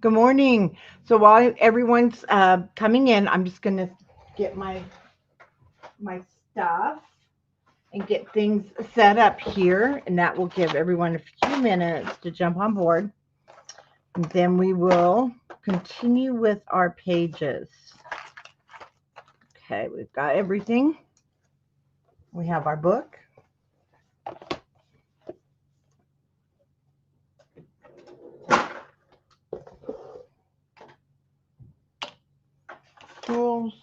Good morning. So while everyone's coming in, I'm just gonna get my stuff and get things set up here, and that will give everyone a few minutes to jump on board. And then we will continue with our pages. Okay, we've got everything. We have our book. Tools.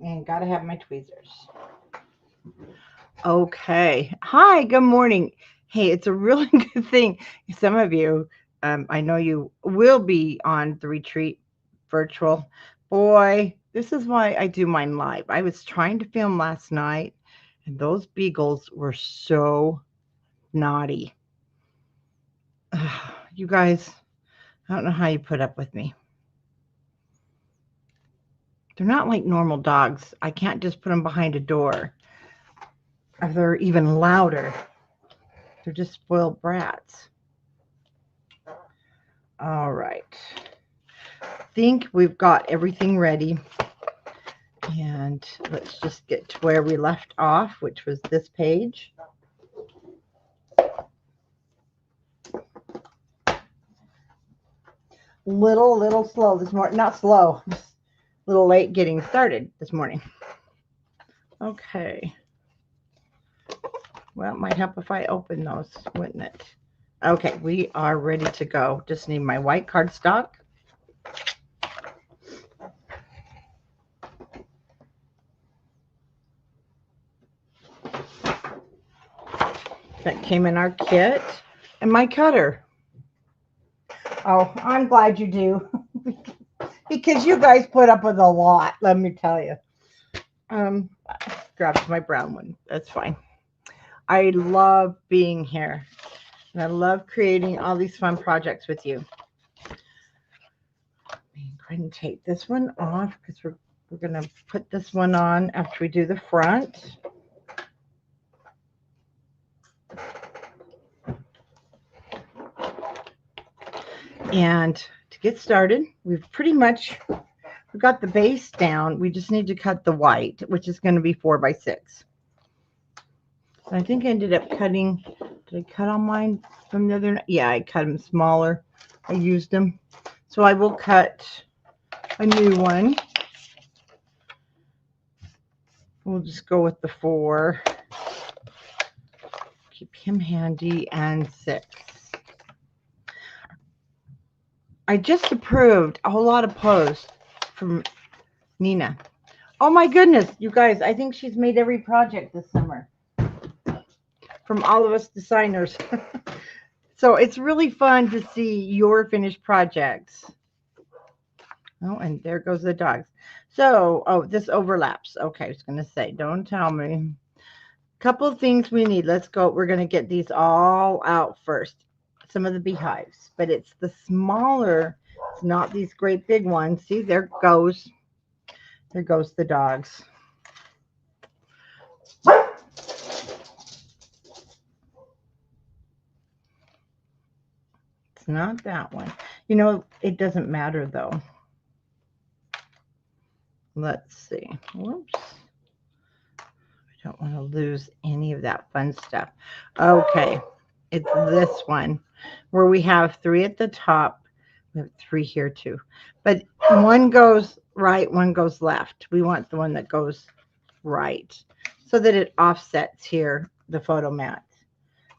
And gotta have my tweezers. Okay. Hi, good morning. Hey, it's a really good thing. Some of you, I know you will be on the retreat virtual. Boy, this is why I do mine live. I was trying to film last night, and those beagles were so naughty. You guys, I don't know how you put up with me. They're not like normal dogs. I can't just put them behind a door. Or they're even louder. They're just spoiled brats. All right. Think we've got everything ready. And let's just get to where we left off, which was this page. Little slow this morning. Not slow, just a little late getting started this morning. Okay. Well, it might help if I open those, wouldn't it? Okay, we are ready to go. Just need my white cardstock. That came in our kit. And my cutter. Oh, I'm glad you do. Because you guys put up with a lot, let me tell you. Grabbed my brown one. That's fine. I love being here. And I love creating all these fun projects with you. Go ahead and take this one off because we're going to put this one on after we do the front. And to get started, we've got the base down. We just need to cut the white, which is going to be 4 by 6. So I think I ended up cutting. Did I cut on mine from the other? Yeah, I cut them smaller. I used them. So I will cut a new one. We'll just go with the 4. Keep him handy, and 6. I just approved a whole lot of posts from Nina. Oh my goodness, you guys, I think she's made every project this summer from all of us designers. So it's really fun to see your finished projects. Oh, and there goes the dogs. So, oh, this overlaps. Okay, I was going to say, don't tell me. Couple of things we need. Let's go. We're going to get these all out first. Some of the beehives, but it's the smaller. It's not these great big ones. See, there goes the dogs. It's not that one. You know, it doesn't matter though. Let's see. Whoops. I don't want to lose any of that fun stuff. Okay. It's this one where we have 3 at the top. We have 3 here too. But one goes right, one goes left. We want the one that goes right so that it offsets here, the photo mat.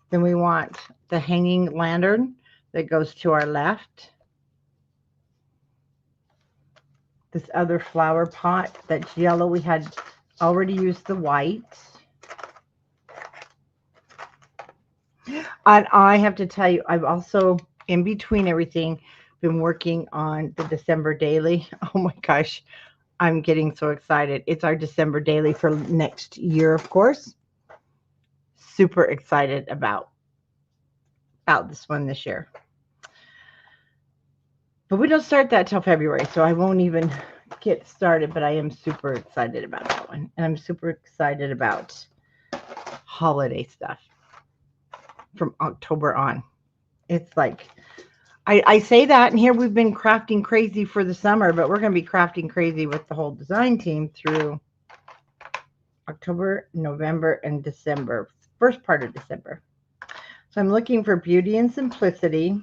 Then we want the hanging lantern that goes to our left. This other flower pot that's yellow, we had already used the white. And I have to tell you, I've also, in between everything, been working on the December daily. Oh my gosh, I'm getting so excited. It's our December daily for next year, of course. Super excited about this one this year. But we don't start that till February, so I won't even get started, but I am super excited about that one. And I'm super excited about holiday stuff from October on. It's like, I say that, and here we've been crafting crazy for the summer, but we're going to be crafting crazy with the whole design team through October, November, and December, first part of December. So I'm looking for beauty and simplicity.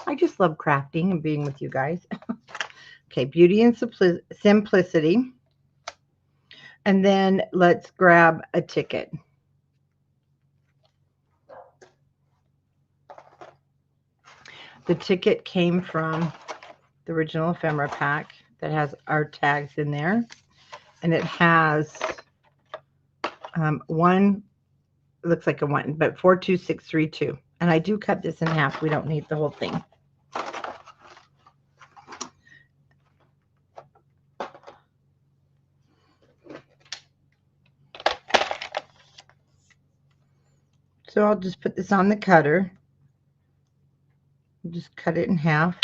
I just love crafting and being with you guys. Okay, beauty and simplicity. And then let's grab a ticket. The ticket came from the original ephemera pack that has our tags in there. And it has one, it looks like a one, but 42632. And I do cut this in half. We don't need the whole thing. So I'll just put this on the cutter. Just cut it in half.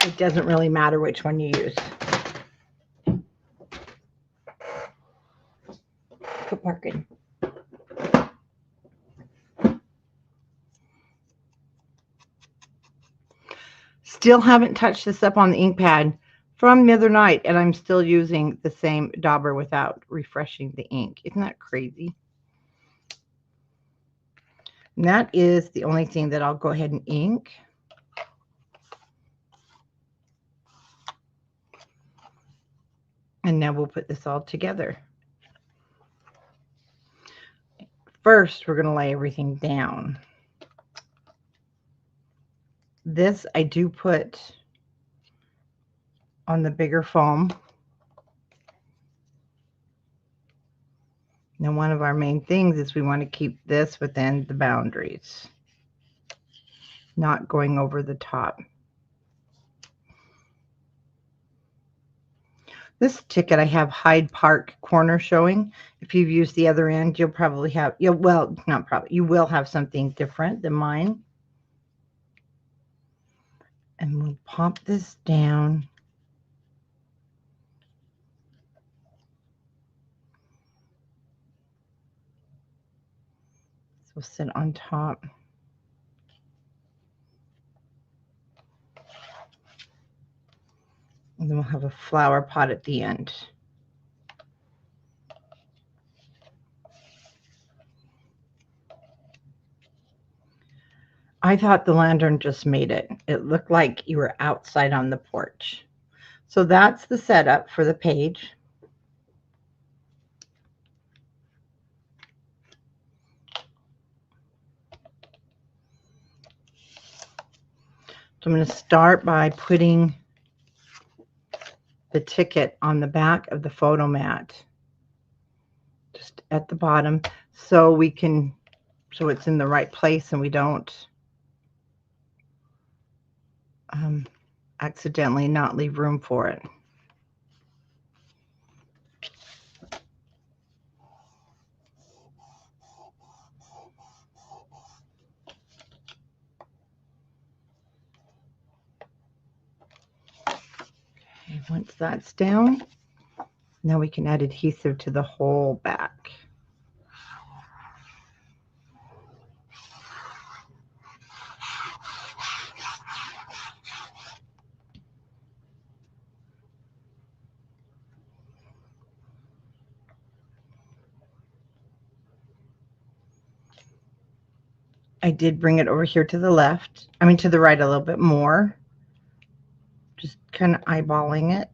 It doesn't really matter which one you use. Quit barking. Still haven't touched this up on the ink pad from the other night, and I'm still using the same dauber without refreshing the ink. Isn't that crazy? And that is the only thing that I'll go ahead and ink. And now we'll put this all together. First, we're going to lay everything down. This I do put on the bigger foam. Now, one of our main things is we want to keep this within the boundaries, not going over the top. This ticket, I have Hyde Park corner showing. If you've used the other end, you'll probably have, well, not probably, you will have something different than mine. And we'll pop this down. This will sit on top. And then we'll have a flower pot at the end. I thought the lantern just made it. It looked like you were outside on the porch. So that's the setup for the page. So I'm going to start by putting the ticket on the back of the photo mat, just at the bottom, so we can, so it's in the right place and we don't accidentally not leave room for it. Okay, once that's down, now we can add adhesive to the whole back. I did bring it over here to the left, I mean to the right a little bit more, just kind of eyeballing it.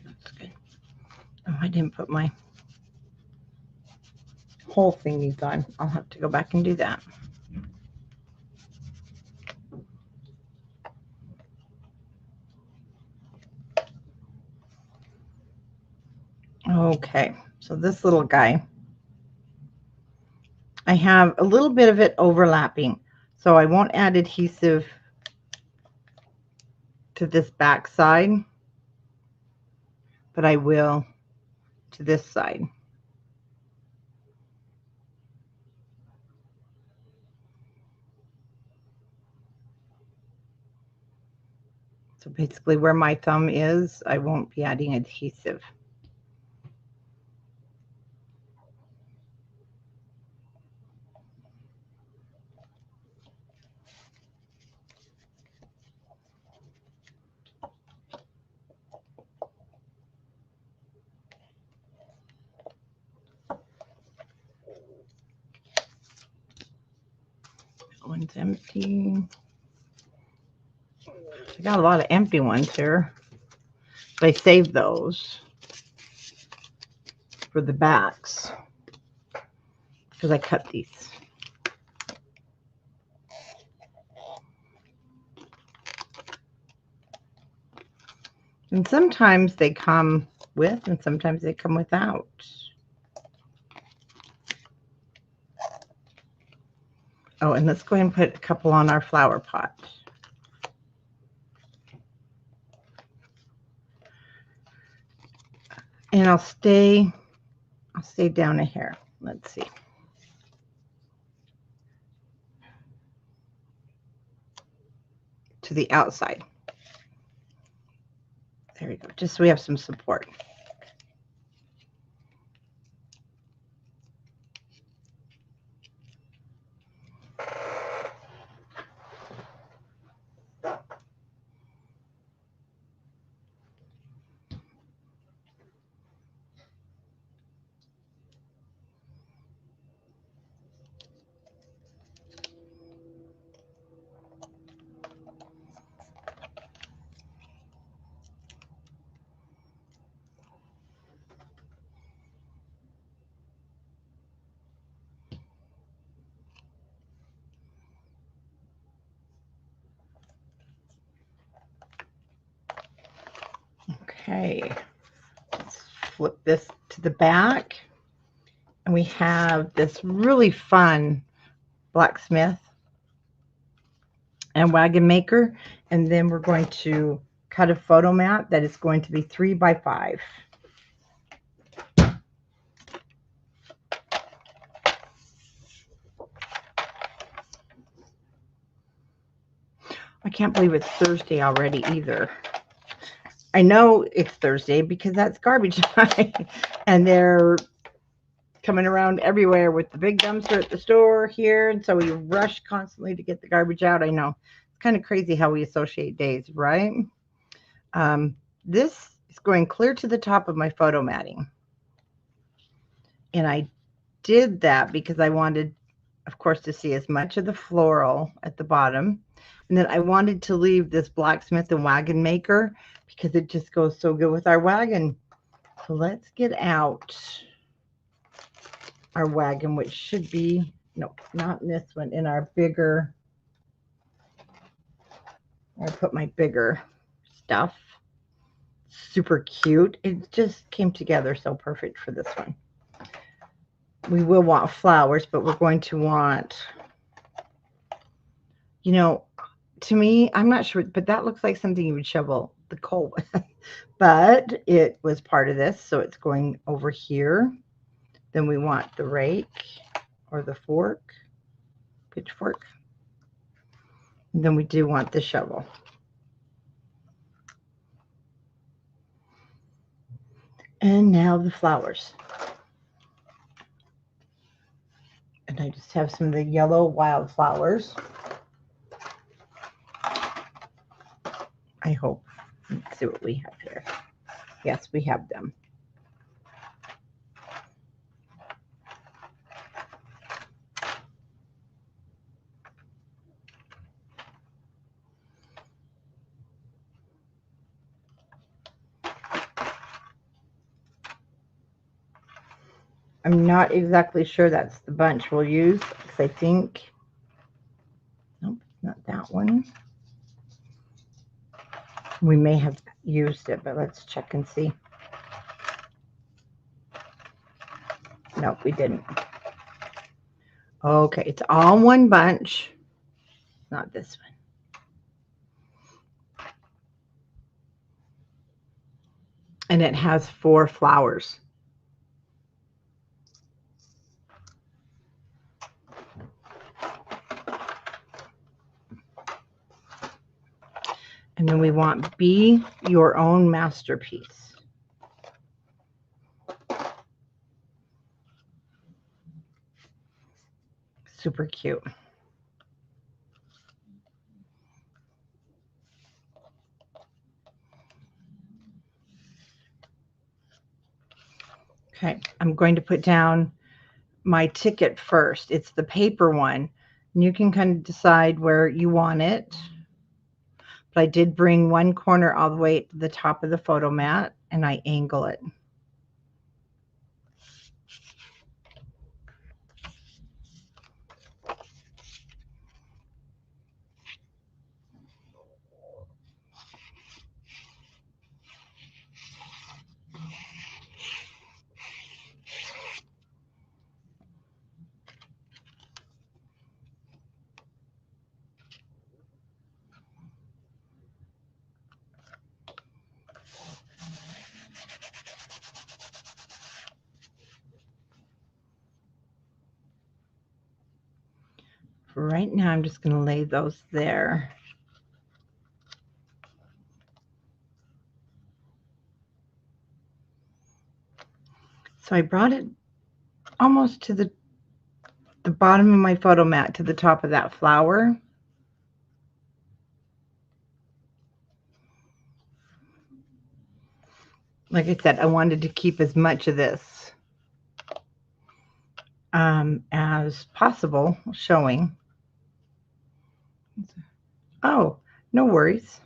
That's good. I didn't put my whole thingies on. I'll have to go back and do that. Okay, so this little guy, I have a little bit of it overlapping, so I won't add adhesive to this back side, but I will to this side. So basically where my thumb is, I won't be adding adhesive. One's empty. I got a lot of empty ones here. But I saved those for the backs because I cut these. And sometimes they come with and sometimes they come without. Oh, and let's go ahead and put a couple on our flower pot. And I'll stay down a hair. Let's see. To the outside. There we go. Just so we have some support. Okay, let's flip this to the back. And we have this really fun blacksmith and wagon maker. And then we're going to cut a photo mat that is going to be 3 by 5. I can't believe it's Thursday already either. I know it's Thursday because that's garbage time. And they're coming around everywhere with the big dumpster at the store here. And so we rush constantly to get the garbage out. I know. It's kind of crazy how we associate days, right? This is going clear to the top of my photo matting. And I did that because I wanted, of course, to see as much of the floral at the bottom. And then I wanted to leave this blacksmith and wagon maker because it just goes so good with our wagon. So let's get out our wagon, which should be, no, not in this one, in our bigger, I put my bigger stuff. Super cute. It just came together so perfect for this one. We will want flowers, but we're going to want, you know, to me, I'm not sure, but that looks like something you would shovel the coal with. But it was part of this, so it's going over here. Then we want the rake or the fork, pitchfork. And then we do want the shovel. And now the flowers. And I just have some of the yellow wildflowers. I hope. Let's see what we have here. Yes, we have them. I'm not exactly sure that's the bunch we'll use, because I think, nope, not that one. We may have used it, but let's check and see. Nope, we didn't. Okay, it's all one bunch. Not this one. And it has 4 flowers. And then we want Be Your Own Masterpiece. Super cute. Okay, I'm going to put down my ticket first. It's the paper one. And you can kind of decide where you want it. But I did bring one corner all the way to the top of the photo mat, and I angle it. For right now, I'm just going to lay those there. So I brought it almost to the bottom of my photo mat, to the top of that flower. Like I said, I wanted to keep as much of this as possible showing. Oh, no worries.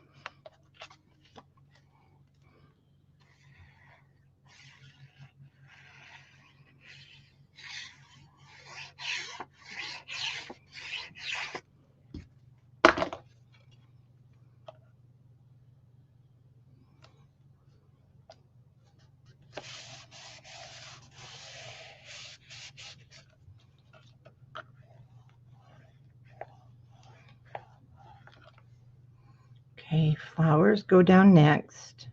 Okay, flowers go down next.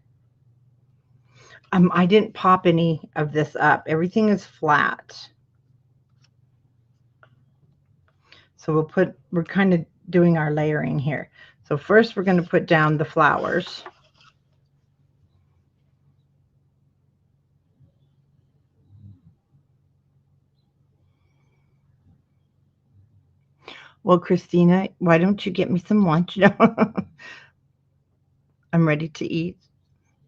I didn't pop any of this up. Everything is flat. So we're kind of doing our layering here. So first we're going to put down the flowers. Well, Christina, why don't you get me some lunch? No. I'm ready to eat.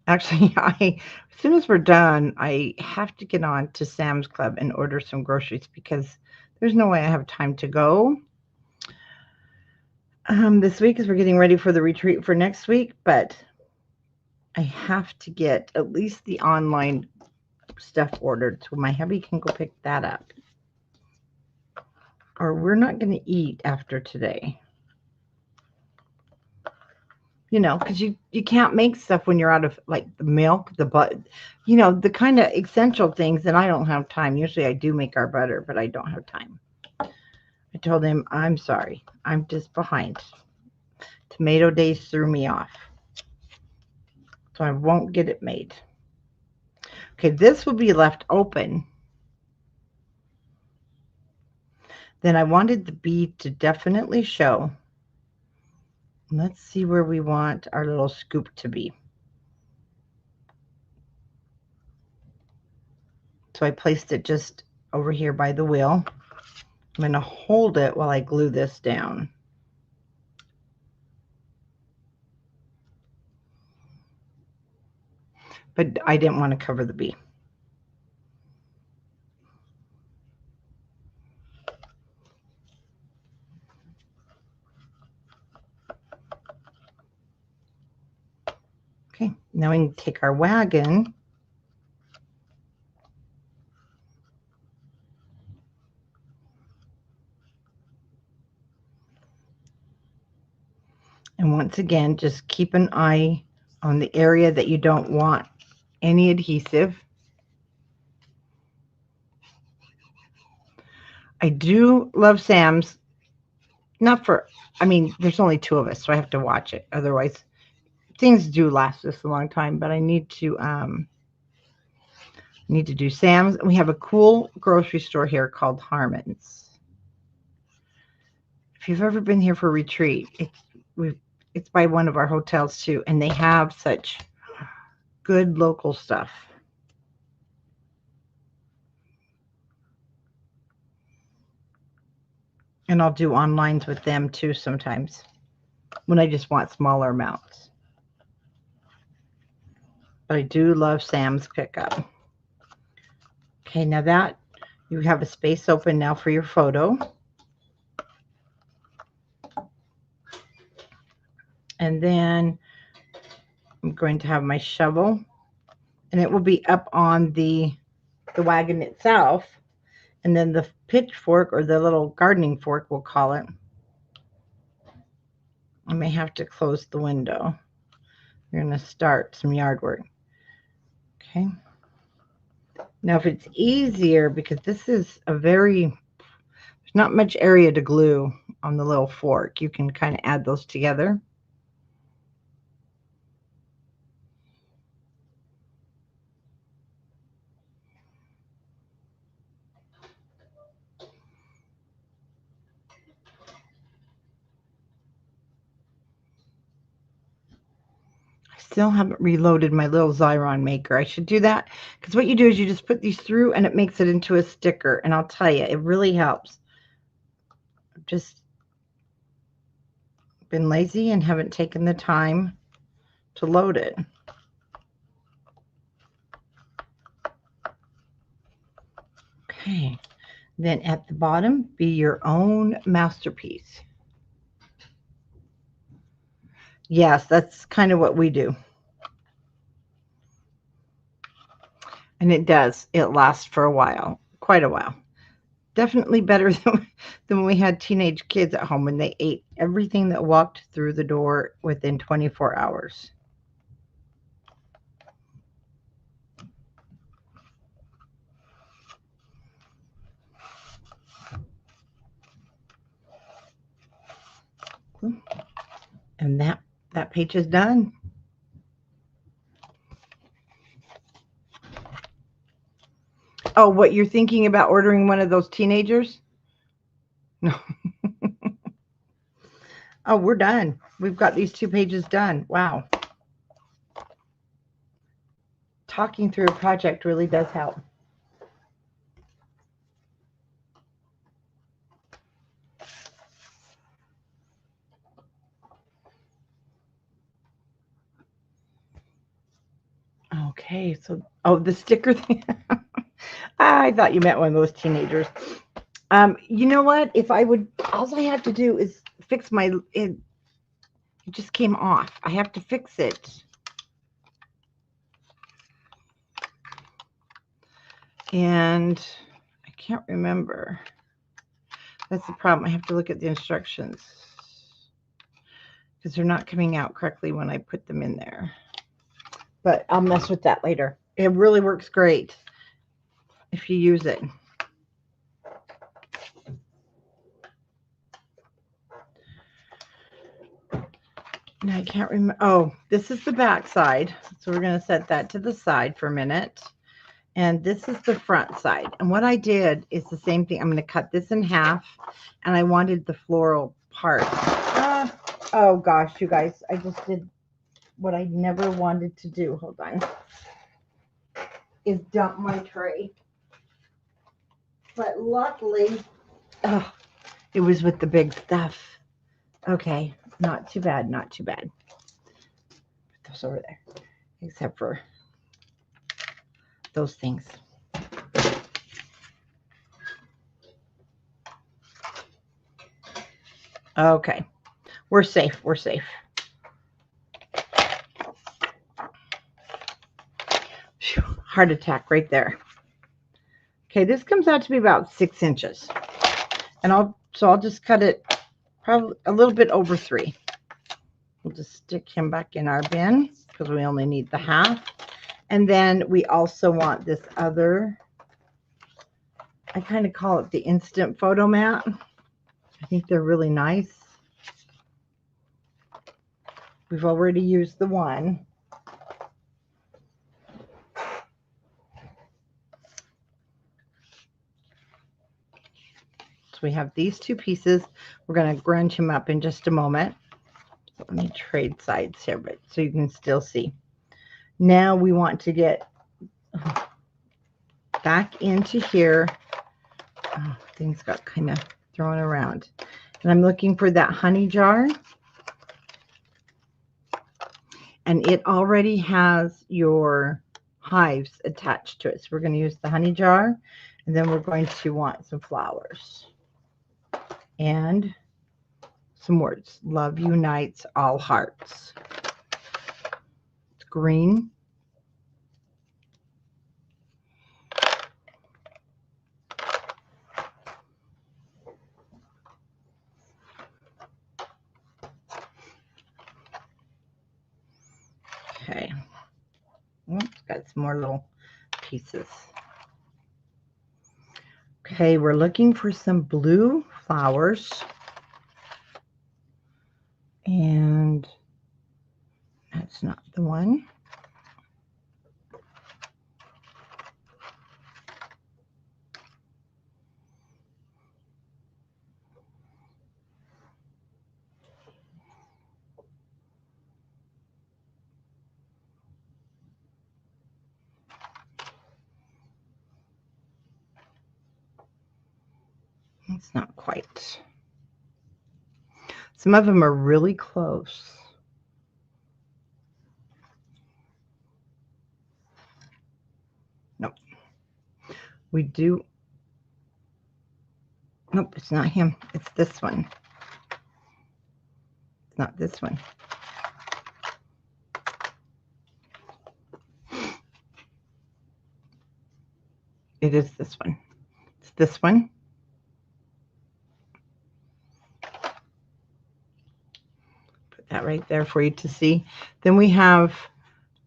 Actually, as soon as we're done, I have to get on to Sam's Club and order some groceries, because there's no way I have time to go this week, as we're getting ready for the retreat for next week. But I have to get at least the online stuff ordered so my hubby can go pick that up. Or we're not going to eat after today. You know, because you can't make stuff when you're out of, like, the milk, the butter, you know, the kind of essential things. And I don't have time. Usually I do make our butter, but I don't have time. I told him, I'm sorry, I'm just behind. Tomato days threw me off, so I won't get it made. Okay, this will be left open. Then I wanted the bead to definitely show. Let's see where we want our little scoop to be. So I placed it just over here by the wheel. I'm going to hold it while I glue this down. But I didn't want to cover the bee. Okay, now we can take our wagon And once again, just keep an eye on the area that you don't want any adhesive. I do love Sam's. Not for, I mean, there's only 2 of us, so I have to watch it. Otherwise, things do last us a long time, but I need to do Sam's. We have a cool grocery store here called Harmon's. If you've ever been here for a retreat, it's by one of our hotels too, and they have such good local stuff. And I'll do onlines with them too sometimes when I just want smaller amounts. But I do love Sam's pickup. Okay, now that you have a space open now for your photo. And then I'm going to have my shovel, and it will be up on the wagon itself. And then the pitchfork, or the little gardening fork, we'll call it. I may have to close the window. We're going to start some yard work. Okay. Now, if it's easier, because this is there's not much area to glue on the little fork, you can kind of add those together. Still haven't reloaded my little Xyron maker. I should do that, because what you do is you just put these through and it makes it into a sticker, and I'll tell you, it really helps. I've just been lazy and haven't taken the time to load it. Okay, then at the bottom, be your own masterpiece. Yes, that's kind of what we do. And it does. It lasts for a while, quite a while. Definitely better than when we had teenage kids at home and they ate everything that walked through the door within 24 hours. And that page is done. Oh, what, you're thinking about ordering one of those teenagers? No. Oh, we're done. We've got these 2 pages done. Wow. Talking through a project really does help. Okay, so, oh, the sticker thing. I thought you meant one of those teenagers. You know what? If I would, all I have to do is fix it just came off. I have to fix it. And I can't remember. That's the problem. I have to look at the instructions, because they're not coming out correctly when I put them in there. But I'll mess with that later. It really works great if you use it. Now I can't remember. Oh, this is the back side. So we're going to set that to the side for a minute. And this is the front side. And what I did is the same thing. I'm going to cut this in half. And I wanted the floral part. Oh, gosh, you guys. I just did what I never wanted to do. Hold on. Is dump my tray. But luckily, it was with the big stuff. Okay, not too bad, not too bad. Put those over there, except for those things. Okay, we're safe, we're safe. Whew, heart attack right there. Okay, this comes out to be about 6 inches. And I'll just cut it probably a little bit over 3. We'll just stick him back in our bin because we only need the half. And then we also want this other, I kind of call it the instant photo mat. I think they're really nice. We've already used the one. So we have these two pieces. We're going to grunge him up in just a moment. Let me trade sides here, but so you can still see. Now we want to get back into here. Oh, things got kind of thrown around. And I'm looking for that honey jar. And it already has your hives attached to it. So we're going to use the honey jar. And then we're going to want some flowers. And some words. Love unites all hearts. It's green. Okay. Oops, got some more little pieces. Okay, we're looking for some blue flowers. And that's not the one. It's not quite. Some of them are really close. Nope. We do. Nope, it's not him. It's this one. It's not this one. It is this one. It's this one. Put that right there for you to see. Then we have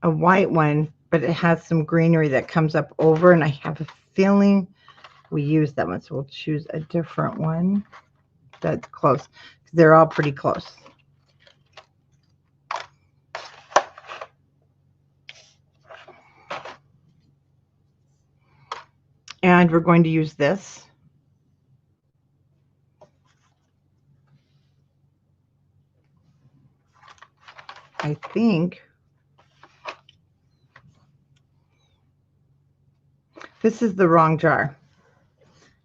a white one, but it has some greenery that comes up over, and I have a feeling we use that one, so we'll choose a different one that's close. They're all pretty close. And we're going to use this. I think this is the wrong jar.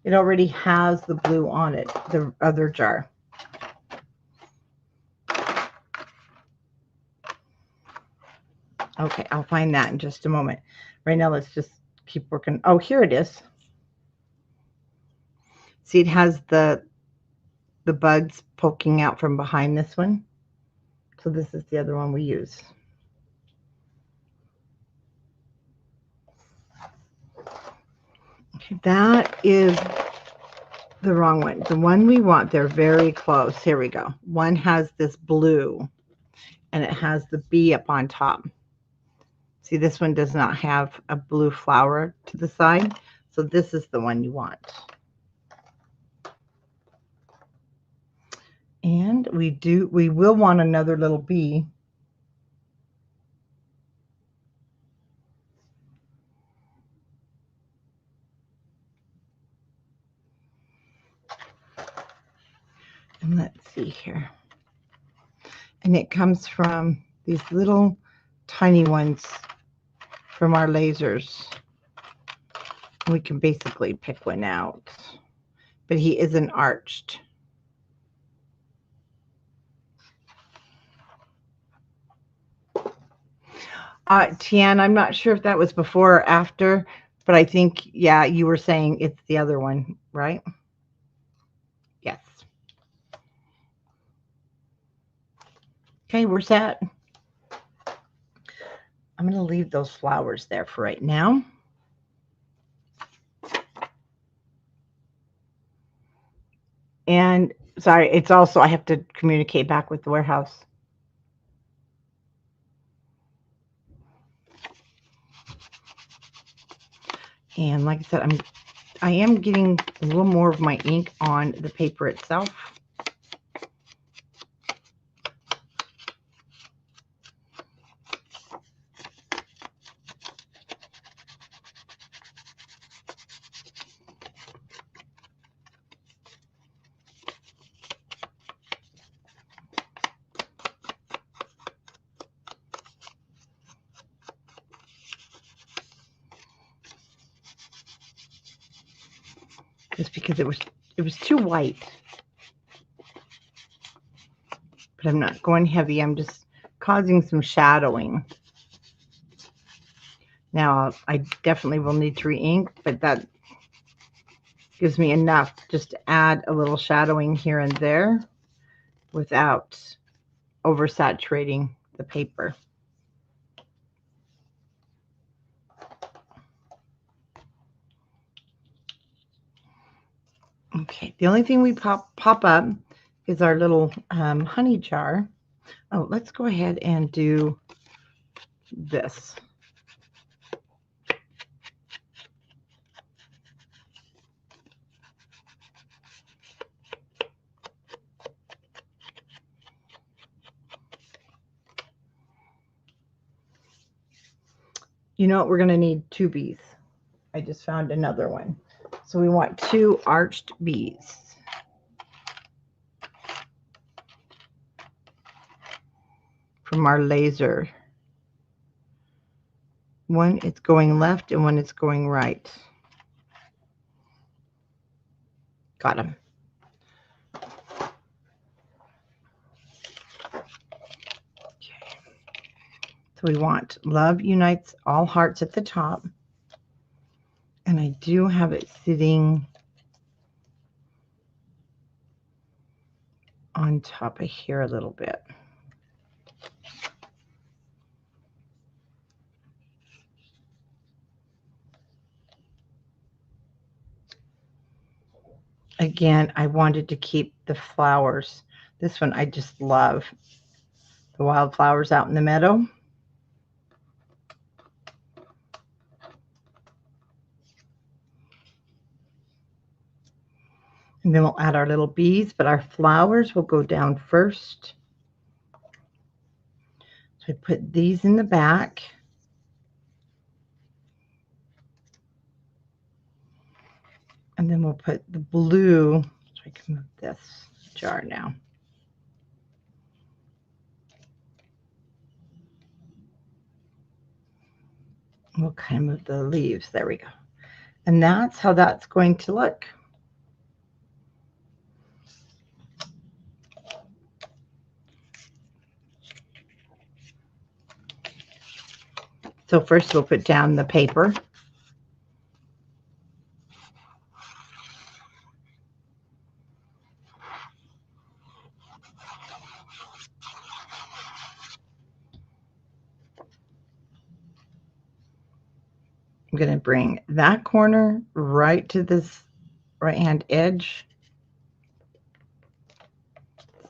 It already has the blue on it, the other jar. Okay, I'll find that in just a moment. Right now, let's just keep working. Oh, here it is. See, it has the buds poking out from behind this one. So this is the other one we use. Okay, that is the wrong one. The one we want, they're very close. Here we go. One has this blue, and it has the bee up on top. See, this one does not have a blue flower to the side. So this is the one you want. And we will want another little bee. And let's see here. And it comes from these little tiny ones from our lasers. We can basically pick one out. But he isn't arched. Tian, I'm not sure if that was before or after, but I think, yeah, you were saying it's the other one, right? Yes. Okay, we're set. I'm going to leave those flowers there for right now. And sorry, it's also, I have to communicate back with the warehouse. And like I said, I am getting a little more of my ink on the paper itself. Just because it was too white. But I'm not going heavy. I'm just causing some shadowing. Now, I definitely will need to re-ink, but that gives me enough just to add a little shadowing here and there without oversaturating the paper. Okay, the only thing we pop up is our little honey jar. Oh, let's go ahead and do this. You know what? We're going to need 2 bees. I just found another one. So we want 2 arched bees. From our laser. One it's going left and one it's going right. Got them. Okay. So we want Love Unites All Hearts at the top. And I do have it sitting on top of here a little bit. Again, I wanted to keep the flowers. This one I just love. The wildflowers out in the meadow. And then we'll add our little bees, but our flowers will go down first. So I put these in the back. And then we'll put the blue, so I can move this jar now. We'll kind of move the leaves. There we go. And that's how that's going to look. So first we'll put down the paper. I'm going to bring that corner right to this right-hand edge.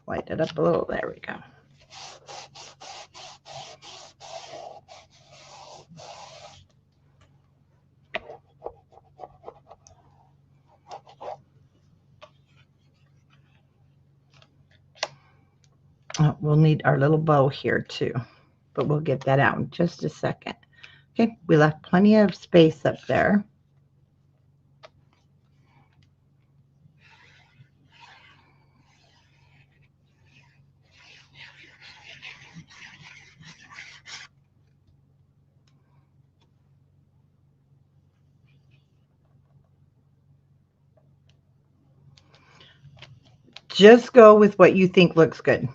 Light it up a little. There we go. We'll need our little bow here too, but we'll get that out in just a second. Okay, we left plenty of space up there. Just go with what you think looks good.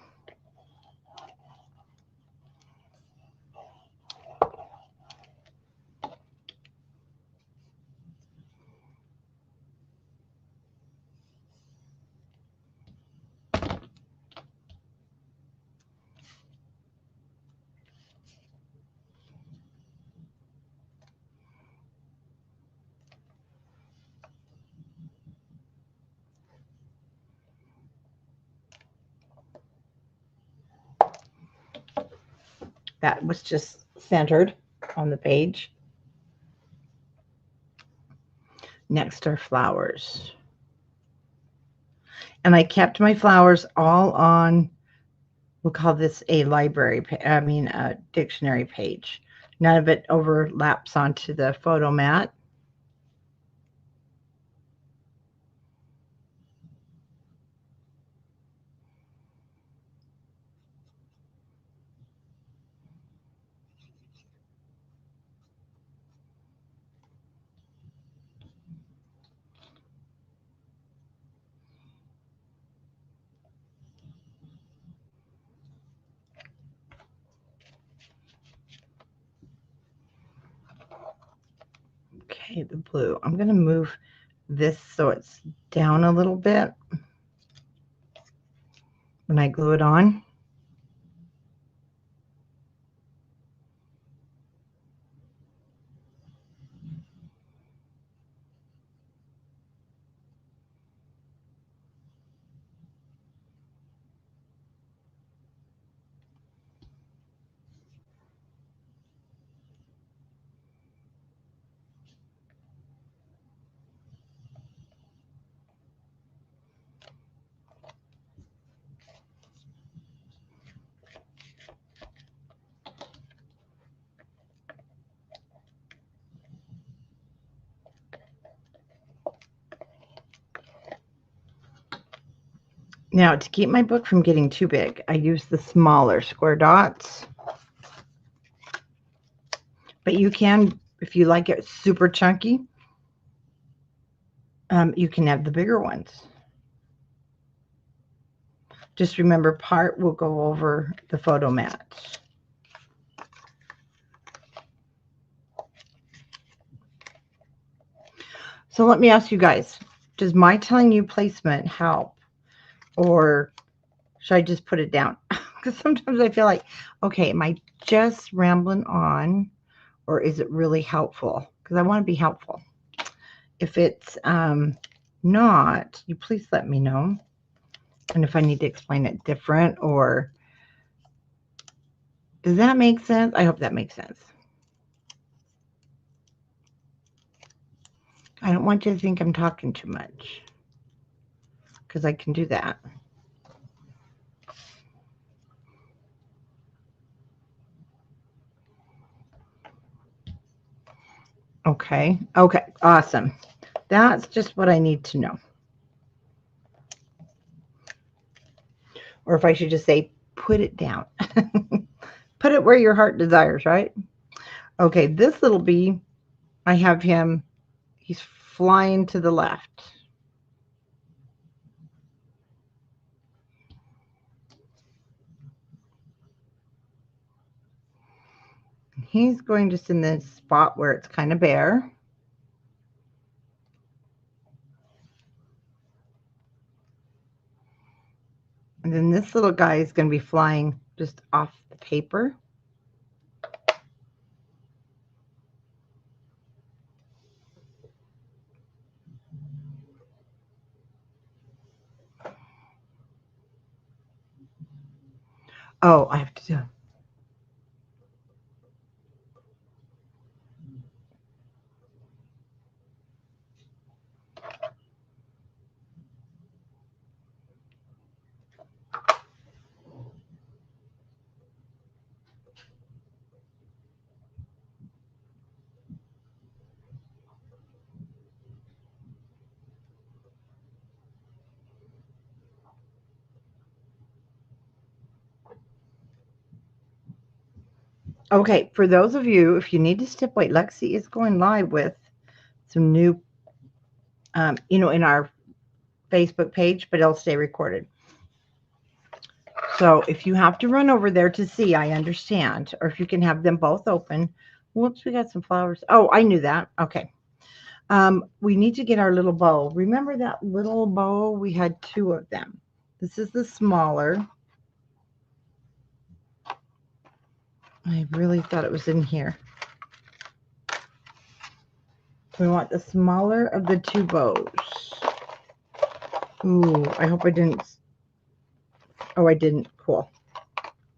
That was just centered on the page. next to our flowers. And I kept my flowers all on, we'll call this a library, a dictionary page. None of it overlaps onto the photo mat. Okay, the blue. I'm going to move this so it's down a little bit when I glue it on. Now, to keep my book from getting too big, I use the smaller square dots. But you can, if you like it super chunky, you can have the bigger ones. Just remember, part will go over the photo mat. So let me ask you guys, does my telling you placement help? Or should I just put it down? Because sometimes I feel like, okay, am I just rambling on? Or is it really helpful? Because I want to be helpful. If it's not, you please let me know. And if I need to explain it different, or does that make sense? I hope that makes sense. I don't want you to think I'm talking too much, because I can do that. Okay. Okay. Awesome. That's just what I need to know. Or if I should just say, put it down. Put it where your heart desires, right? Okay, this little bee, I have him, he's flying to the left. He's going just in this spot where it's kind of bare. And then this little guy is going to be flying just off the paper. Oh, I have to do. Okay, for those of you, if you need to step away, Lexi is going live with some new, in our Facebook page, but it'll stay recorded. So if you have to run over there to see, I understand. Or if you can have them both open. Whoops, we got some flowers. Oh, I knew that. Okay. We need to get our little bow. Remember that little bow? We had two of them. This is the smaller. I really thought it was in here. We want the smaller of the two bows. Ooh, I hope I didn't. Oh, I didn't. Cool.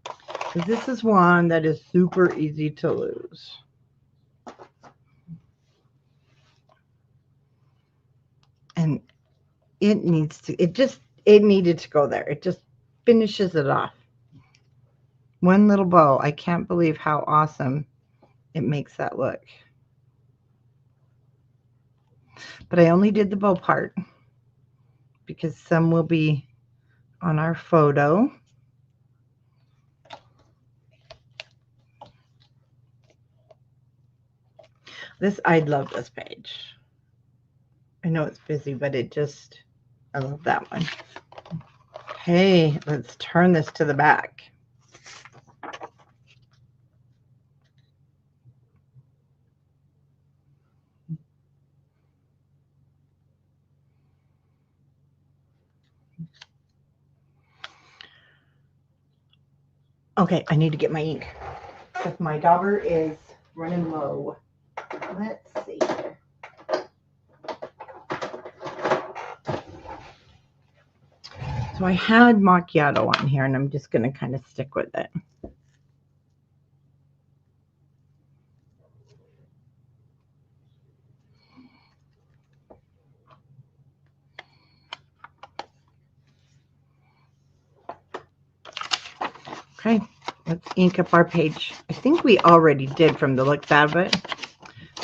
Because this is one that is super easy to lose. it needed to go there. It just finishes it off. One little bow. I can't believe how awesome it makes that look. But I only did the bow part because some will be on our photo. I love this page. I know it's busy, but I love that one. Okay, let's turn this to the back. Okay, I need to get my ink because my dauber is running low. Let's see here. So I had macchiato on here, and I'm just going to kind of stick with it. Okay, let's ink up our page. I think we already did from the looks of it.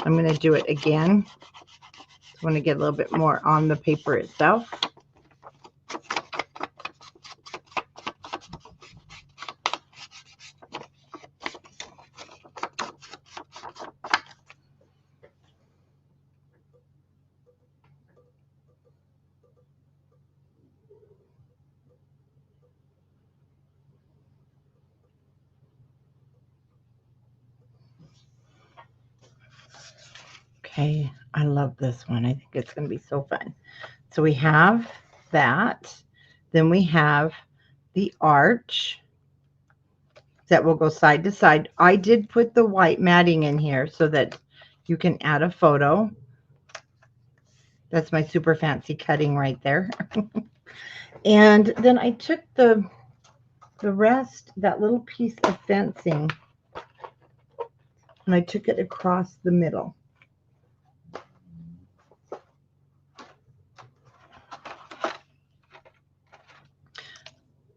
I'm going to do it again. I want to get a little bit more on the paper itself. Okay, I love this one. I think it's going to be so fun. So we have that. Then we have the arch that will go side to side. I did put the white matting in here so that you can add a photo. That's my super fancy cutting right there. And then I took the rest, that little piece of fencing, and I took it across the middle.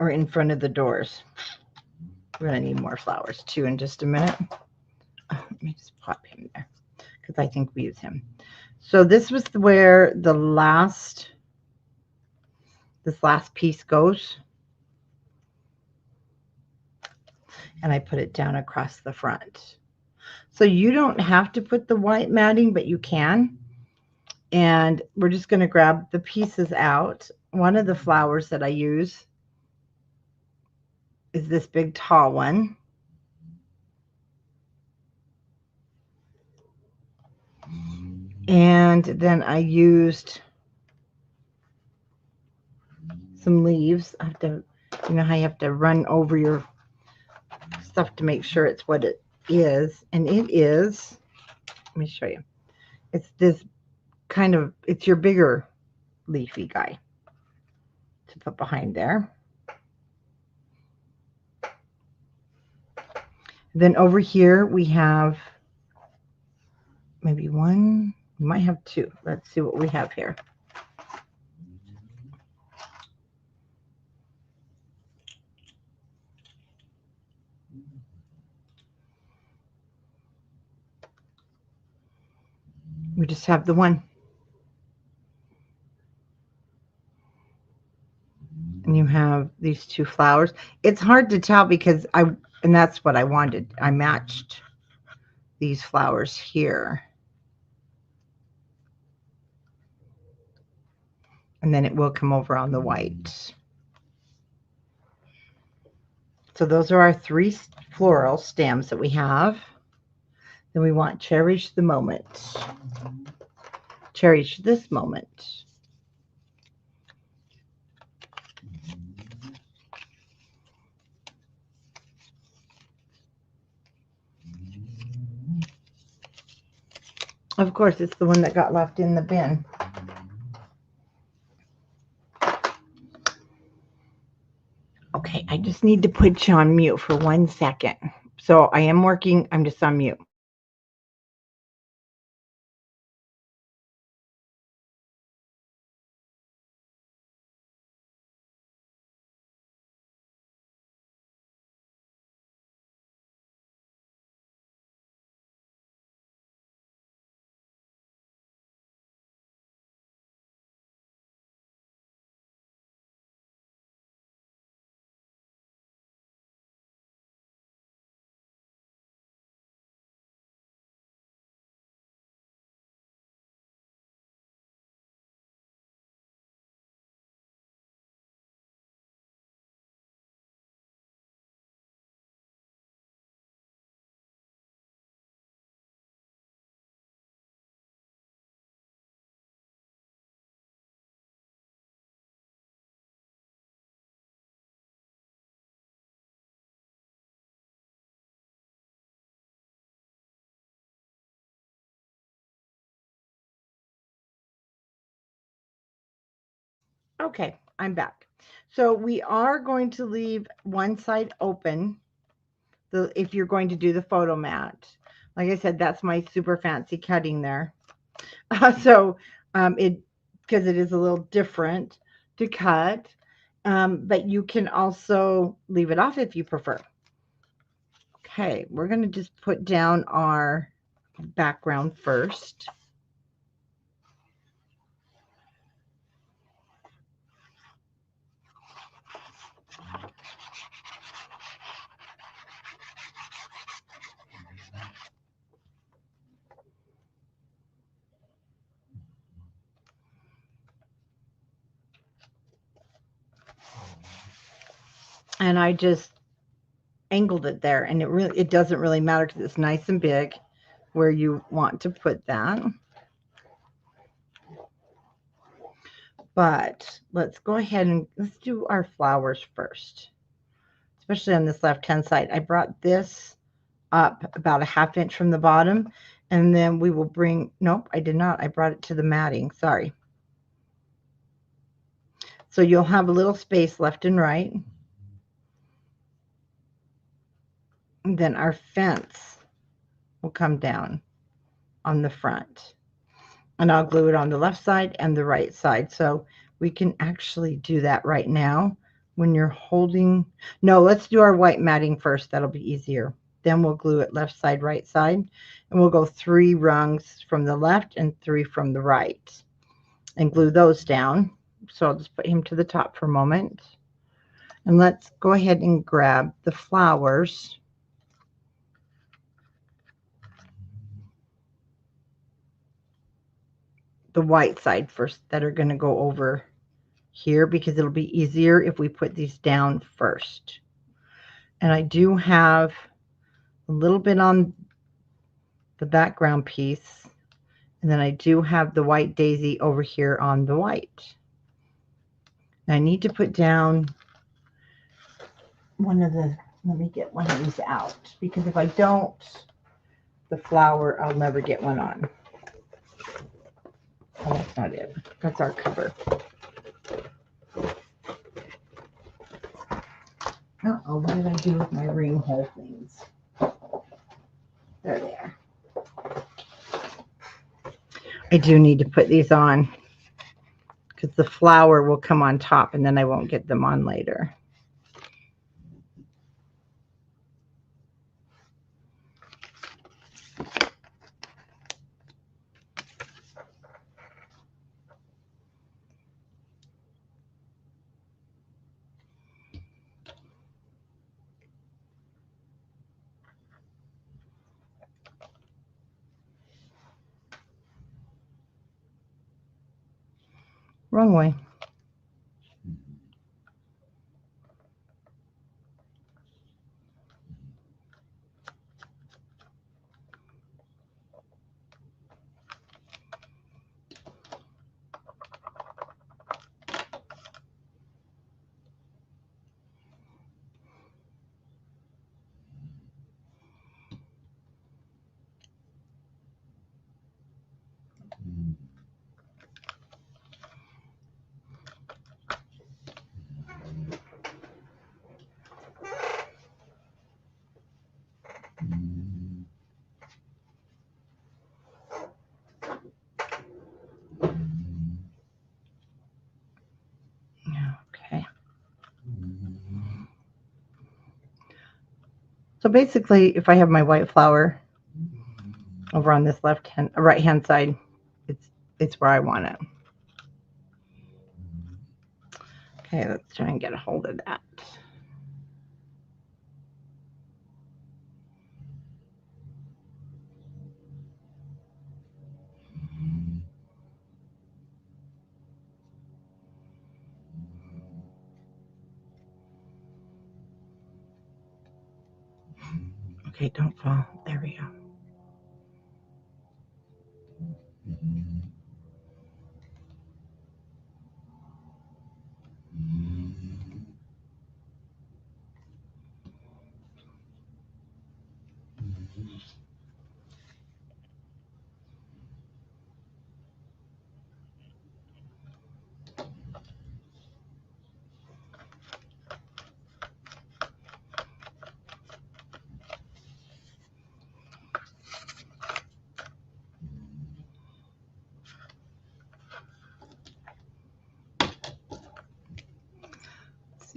Or in front of the doors. We're going to need more flowers too in just a minute. Let me just pop him there because I think we use him. So this was where this last piece goes. And I put it down across the front. So you don't have to put the white matting, but you can. And we're just going to grab the pieces out. One of the flowers that I use is this big tall one. And then I used some leaves. I have to, you know how you have to run over your stuff to make sure it's what it is. And it is, let me show you. It's this kind of, it's your bigger leafy guy to put behind there. Then over here we have maybe one, we might have two. Let's see what we have here. We just have the one. And you have these two flowers. It's hard to tell because and that's what I wanted. I matched these flowers here. And then it will come over on the white. So those are our 3 floral stems that we have. Then we want cherish the moment. Cherish this moment. Of course, it's the one that got left in the bin. Okay, I just need to put you on mute for 1 second. So I am working, I'm just on mute. Okay, I'm back. So we are going to leave one side open if you're going to do the photo mat. Like I said, that's my super fancy cutting there. So it because it is a little different to cut, but you can also leave it off if you prefer. Okay, we're going to just put down our background first. And I just angled it there, and it doesn't really matter because it's nice and big where you want to put that. But let's go ahead and let's do our flowers first, especially on this left hand side. I brought this up about a ½ inch from the bottom, and then we will bring, nope, I did not. I brought it to the matting, sorry. So you'll have a little space left and right. And then our fence will come down on the front. And I'll glue it on the left side and the right side. So we can actually do that right now when you're holding. No, let's do our white matting first. That'll be easier. Then we'll glue it left side, right side. And we'll go 3 rungs from the left and 3 from the right and glue those down. So I'll just put him to the top for a moment. And let's go ahead and grab the flowers. The white side first that are going to go over here because it'll be easier if we put these down first. And I do have a little bit on the background piece, and then I do have the white daisy over here on the white. And I need to put down one of the, let me get one of these out, because if I don't, the flower, I'll never get one on. Oh, that's not it. That's our cover. Uh-oh, what did I do with my ring hole things? There they are. I do need to put these on because the flower will come on top and then I won't get them on later. Wrong way. Okay. So basically, if I have my white flower over on this right hand side, it's where I want it. Okay, let's try and get a hold of that. Okay, don't fall. There we go.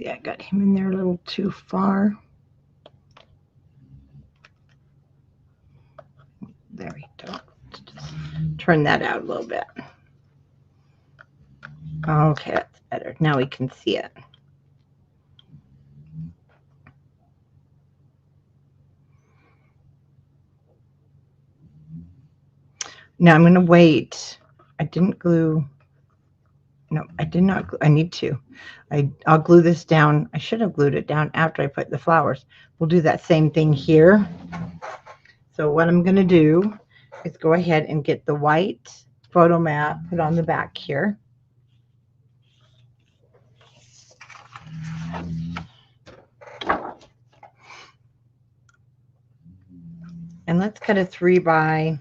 See, I got him in there a little too far. There we go. Let's just turn that out a little bit. Okay, that's better. Now we can see it. Now I'm going to wait. I didn't glue. No, I did not. I need to. I'll glue this down. I should have glued it down after I put the flowers. We'll do that same thing here. So what I'm going to do is go ahead and get the white photo mat, put on the back here. And let's cut a 3 by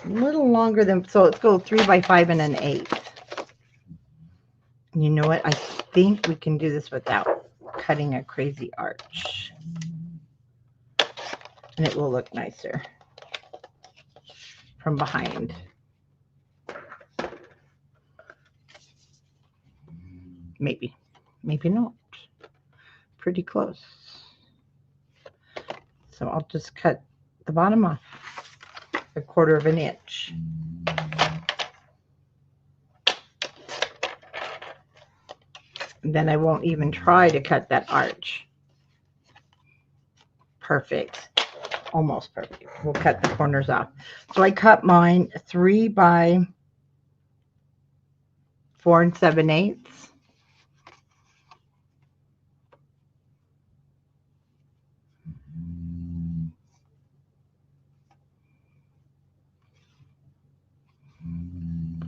a little longer than, so let's go 3 by 5 and 1/8. You know what? I think we can do this without cutting a crazy arch. And it will look nicer from behind. Maybe. Maybe not. Pretty close. So I'll just cut the bottom off 1/4 of an inch. And then I won't even try to cut that arch. Perfect. Almost perfect. We'll cut the corners off. So I cut mine 3 by 4 7/8.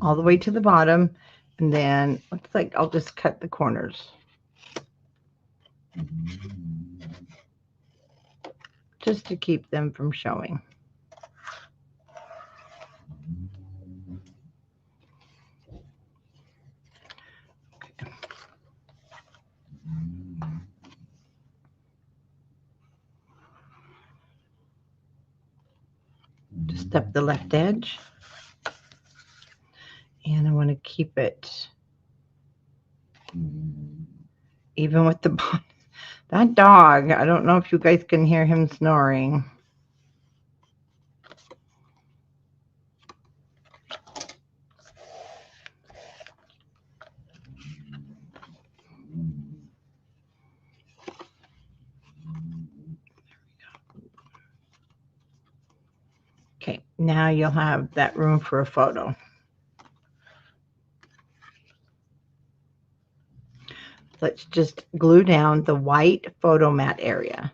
All the way to the bottom, and then looks like I'll just cut the corners. Just to keep them from showing. Okay. Just up the left edge. And I want to keep it even with the bottom. That dog, I don't know if you guys can hear him snoring. Okay, now you'll have that room for a photo. Let's just glue down the white photo mat area.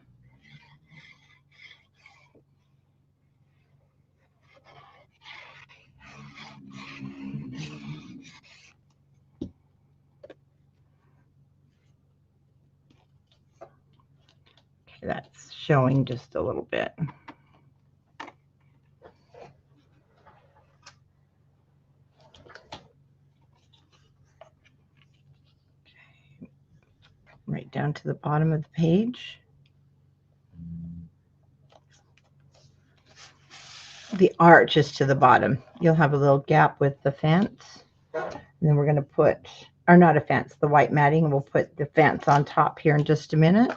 Okay, that's showing just a little bit. Okay. Right down to the bottom of the page. The arch is to the bottom. You'll have a little gap with the fence. And then we're going to put, or not a fence, the white matting. We'll put the fence on top here in just a minute.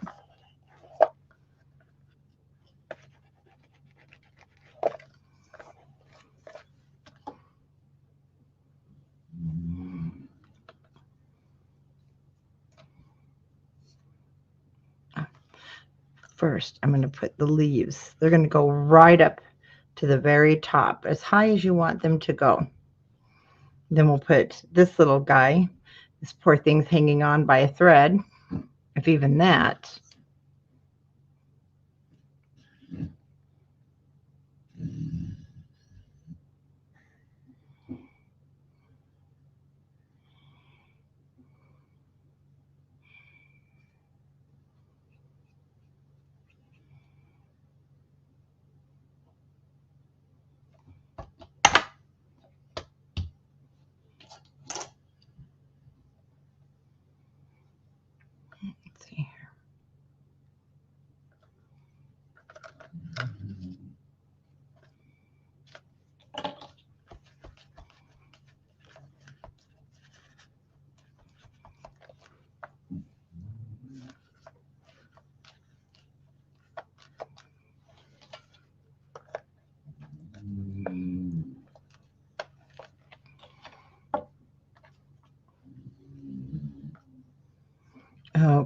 First, I'm going to put the leaves. They're going to go right up to the very top, as high as you want them to go. Then we'll put this little guy. This poor thing's hanging on by a thread, if even that. Let's see here.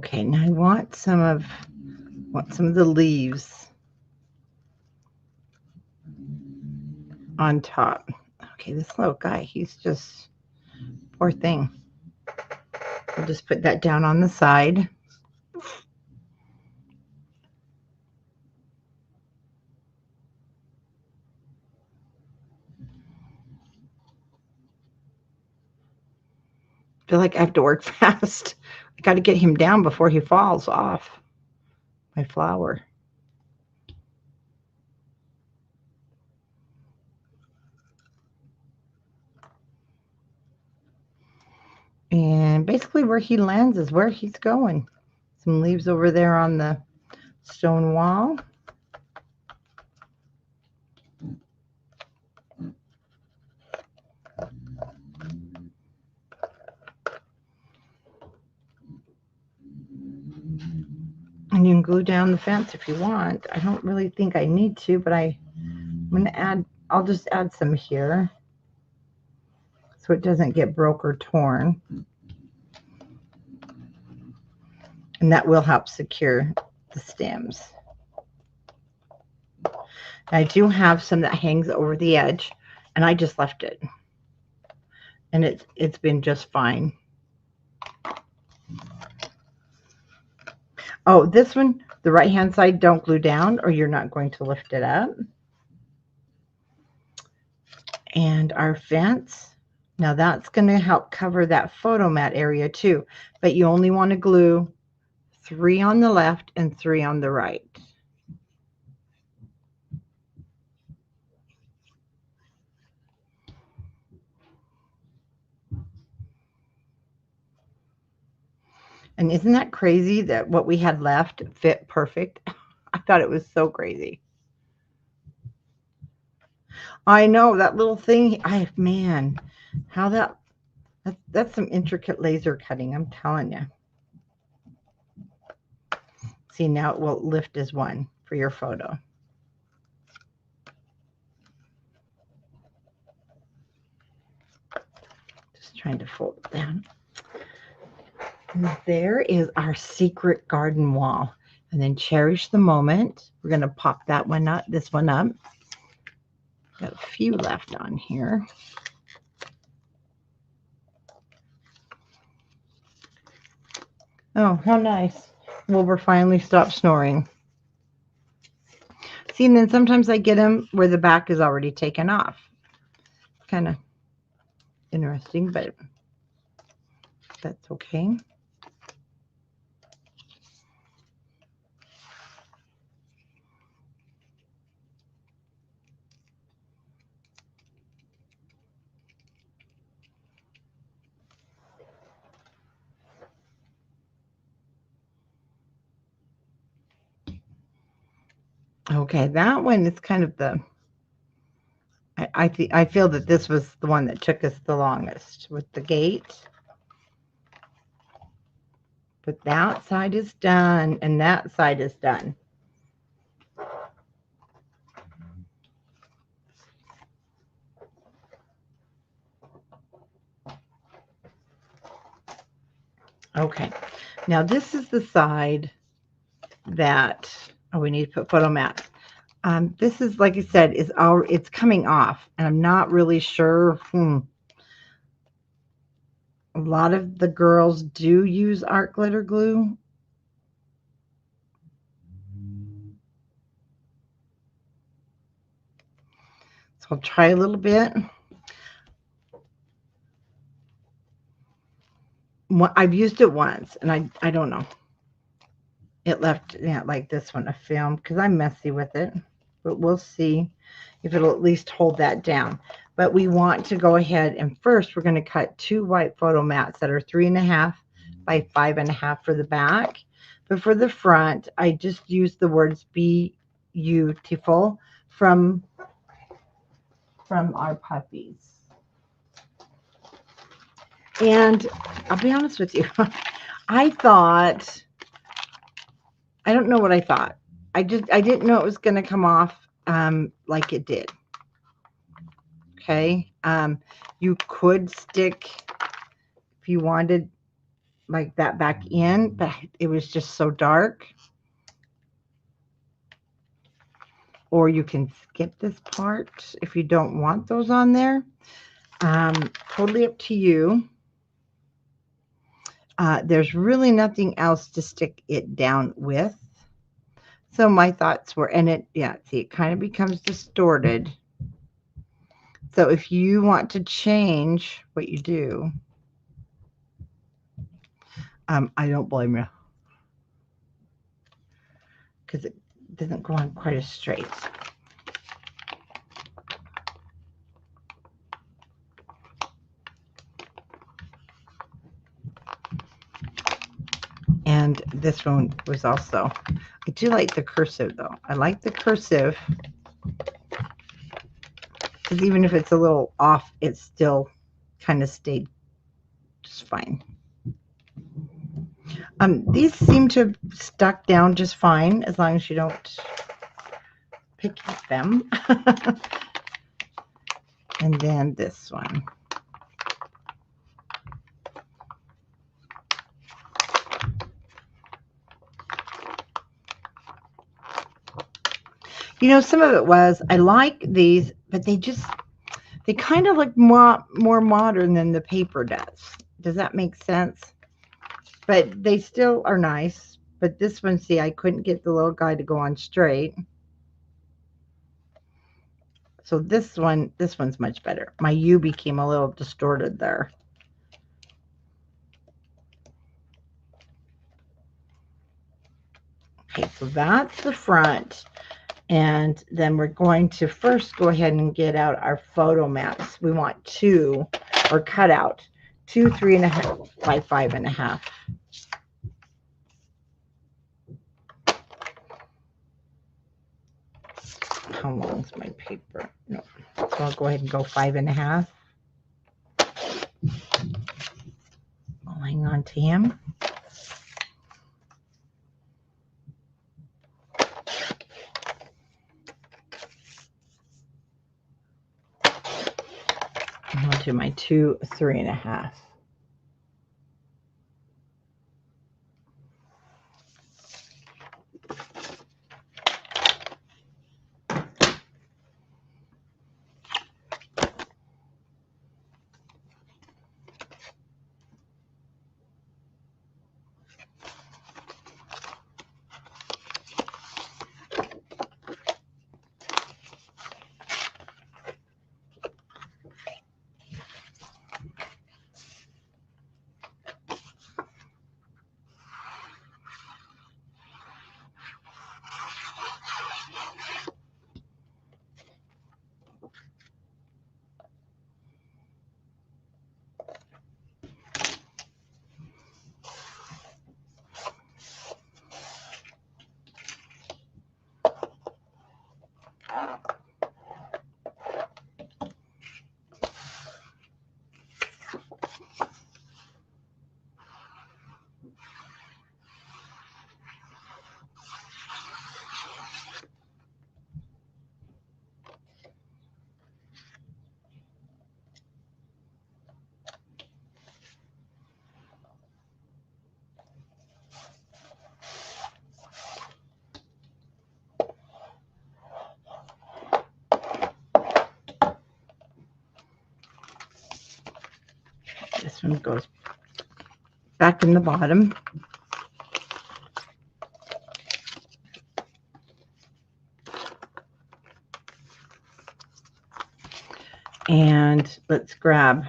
Okay, now I want some of the leaves on top. Okay, this little guy, he's just, poor thing. I'll just put that down on the side. I feel like I have to work fast. I got to get him down before he falls off my flower. And basically where he lands is where he's going. Some leaves over there on the stone wall. And you can glue down the fence if you want. I don't really think I need to, but I'm going to add, I'll just add some here so it doesn't get broke or torn. And that will help secure the stems. I do have some that hangs over the edge, and I just left it. And it's been just fine. Oh, this one, the right-hand side, don't glue down or you're not going to lift it up. And our fence, now that's going to help cover that photo mat area too, but you only want to glue 3 on the left and 3 on the right. And isn't that crazy that what we had left fit perfect? I thought it was so crazy. I know that little thing. Man, how that's some intricate laser cutting, I'm telling you. See, now it will lift as one for your photo. Just trying to fold it down. And there is our secret garden wall. And then cherish the moment. We're going to pop that one up, this one up. Got a few left on here. Oh, how nice. Wilbur finally stopped snoring. See, and then sometimes I get them where the back is already taken off. Kind of interesting, but that's okay. Okay, that one is kind of the, I feel that this was the one that took us the longest with the gate. But that side is done, and that side is done. Okay, now this is the side that, oh, we need to put photo mats. This is, like I said, it's coming off, and I'm not really sure. A lot of the girls do use art glitter glue. So I'll try a little bit. I've used it once, and I don't know. It left, yeah, like this one, a film, because I'm messy with it. But we'll see if it'll at least hold that down. But we want to go ahead and first we're going to cut 2 white photo mats that are 3.5 by 5.5 for the back. But for the front, I just used the words "Be Beautiful" from our puppies. And I'll be honest with you, I thought, I don't know what I thought. I didn't know it was going to come off like it did. Okay. You could stick, if you wanted, like that back in, but it was just so dark. Or you can skip this part if you don't want those on there. Totally up to you. There's really nothing else to stick it down with. So my thoughts were, and it, yeah, see, it kind of becomes distorted. So if you want to change what you do, I don't blame you, because it doesn't go on quite as straight. And this one was also, I do like the cursive though. I like the cursive, because even if it's a little off, it still kind of stayed just fine. These seem to have stuck down just fine as long as you don't pick at them. And then this one. You know, some of it was, I like these, but they kind of look more modern than the paper does. Does that make sense? But they still are nice. But this one, see, I couldn't get the little guy to go on straight. So this one's much better. My U became a little distorted there. Okay, so that's the front. And then we're going to first go ahead and get out our photo maps. We want 2, or cut out 2 3.5 by 5.5. How long is my paper? No, so I'll go ahead and go 5.5. I'll hang on to him. I'll do my 2 3.5. This one goes back in the bottom. And let's grab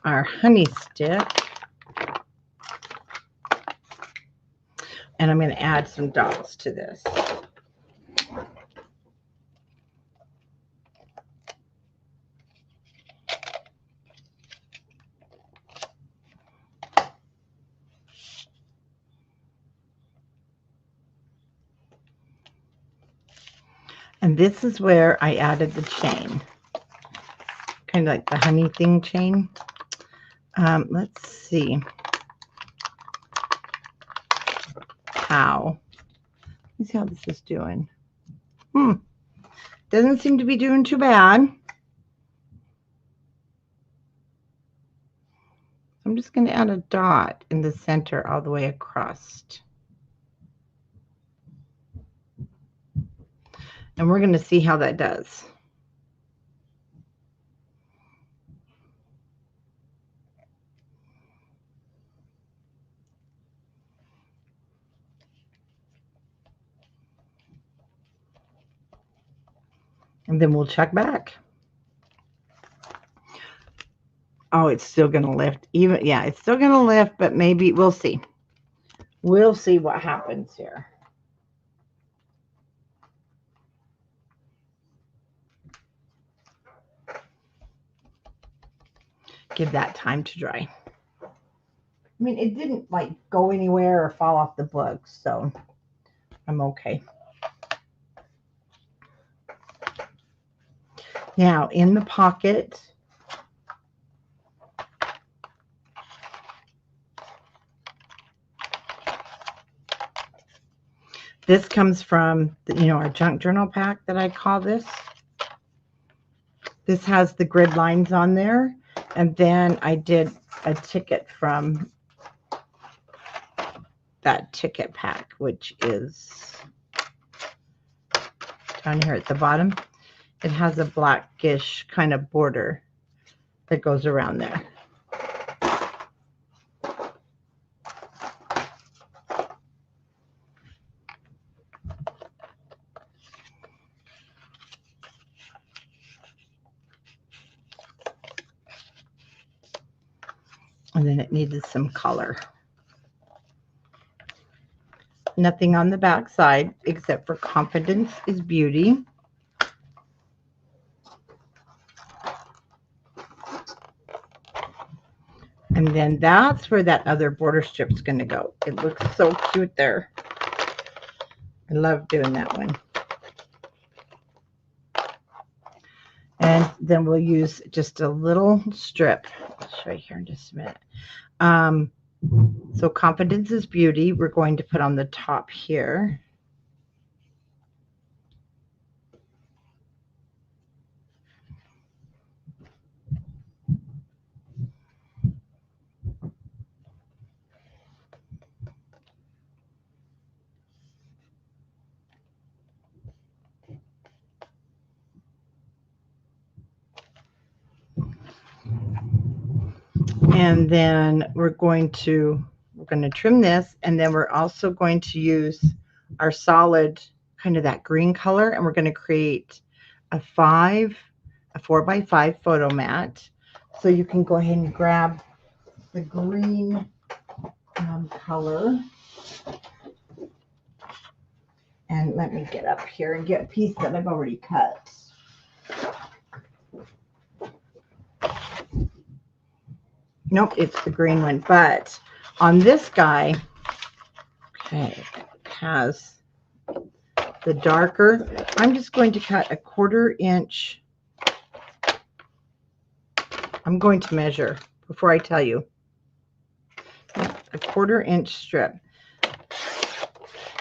our honey stick. And I'm going to add some dots to this. And this is where I added the chain, kind of like the honey thing chain. Let's see how. Let's see how this is doing. Doesn't seem to be doing too bad. I'm just going to add a dot in the center all the way across. And we're going to see how that does. And then we'll check back. Oh, it's still going to lift. Yeah, it's still going to lift, but maybe we'll see. We'll see what happens here. Give that time to dry. I mean, it didn't like go anywhere or fall off the book, so I'm okay. Now, in the pocket, this comes from, our junk journal pack that I call this. This has the grid lines on there, and then I did a ticket from that ticket pack, which is down here at the bottom. It has a blackish kind of border that goes around there. And then it needed some color. Nothing on the back side except for confidence is beauty. And then that's where that other border strip's going to go. It looks so cute there. I love doing that one. And then we'll use just a little strip. I'll show you here in just a minute. So confidence is beauty. We're going to put on the top here. And then we're going to trim this, and then we're also going to use our solid, kind of that green color, and we're going to create a 4x5 photo mat. So you can go ahead and grab the green color. And let me get up here and get a piece that I've already cut. Nope, it's the green one. But on this guy, okay, it has the darker. I'm just going to cut a 1/4 inch. I'm going to measure before I tell you. A 1/4 inch strip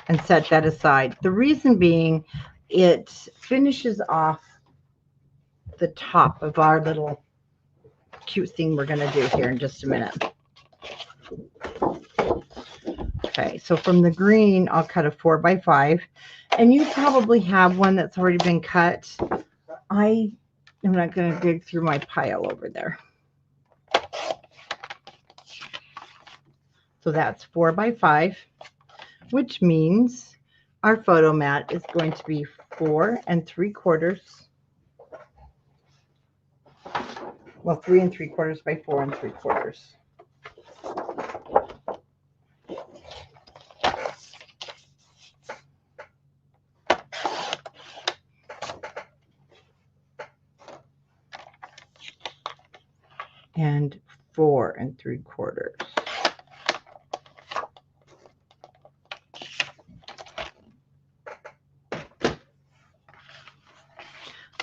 and set that aside. The reason being, it finishes off the top of our little cute thing we're going to do here in just a minute. Okay, so from the green, I'll cut a 4x5, and you probably have one that's already been cut. I am not going to dig through my pile over there. So that's 4x5, which means our photo mat is going to be 4 3/4. Well, 3 3/4 by 4 3/4. And 4 3/4.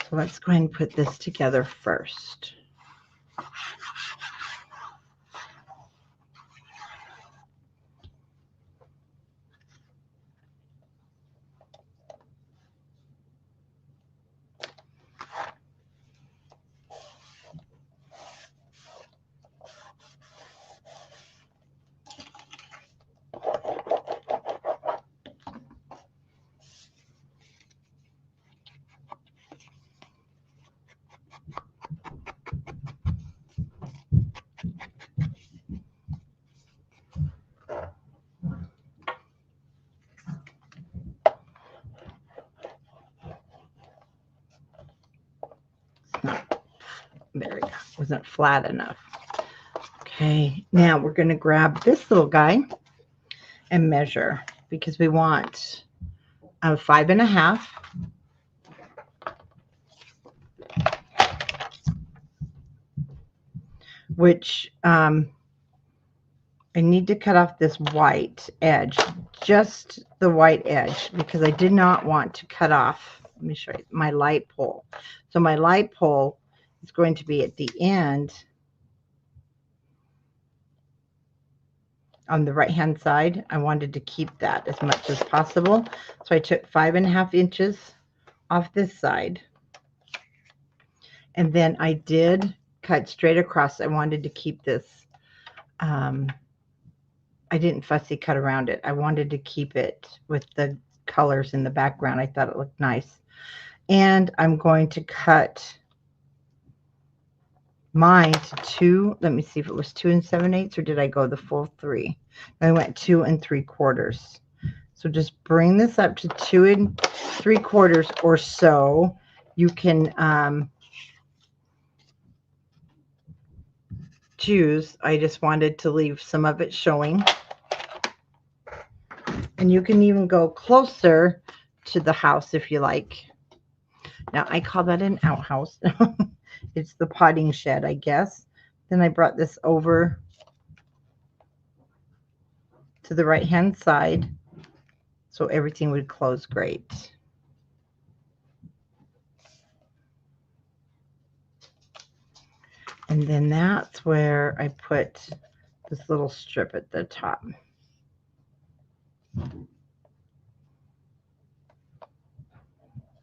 So let's go ahead and put this together first. There we go. Wasn't flat enough. Okay, now we're going to grab this little guy and measure because we want 5.5. Which I need to cut off this white edge, just the white edge, because I did not want to cut off, let me show you, my light pole. So my light pole is going to be at the end on the right hand side. I wanted to keep that as much as possible. So I took 5.5 inches off this side. And then I did cut straight across. I wanted to keep this. I didn't fussy cut around it. I wanted to keep it with the colors in the background. I thought it looked nice. And I'm going to cut mine to 2. Let me see if it was 2 7/8 or did I go the full 3? I went 2 3/4. So just bring this up to 2 3/4 or so. You can choose. I just wanted to leave some of it showing. And you can even go closer to the house if you like. Now, I call that an outhouse. It's the potting shed, I guess. Then I brought this over to the right-hand side so everything would close great. And then that's where I put this little strip at the top.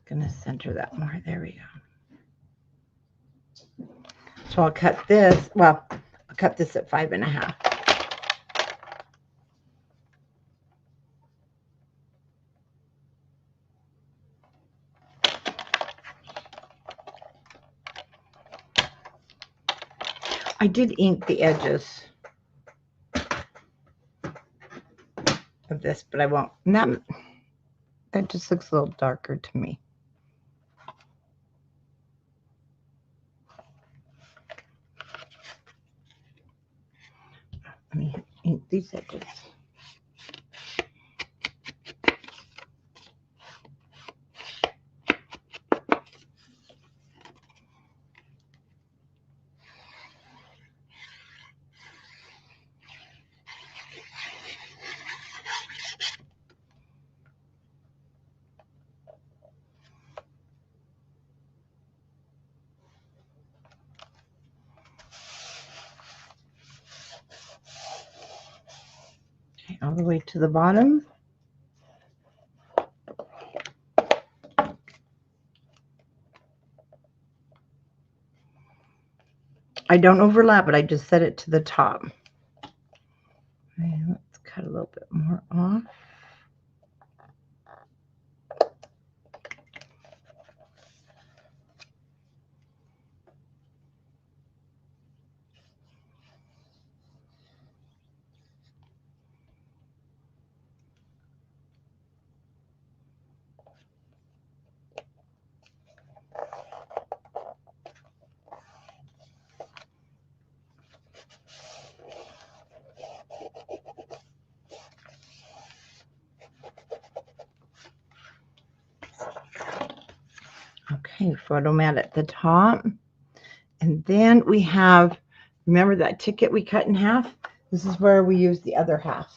Going to center that more. There we go. So I'll cut this. Well, I'll cut this at 5.5. I did ink the edges of this, but I won't. And that just looks a little darker to me. Let me ink these edges. All the way to the bottom. I don't overlap it. I just set it to the top. Okay, let's cut a little bit more off. Okay, photo mat at the top. And then we have, remember that ticket we cut in half? This is where we use the other half.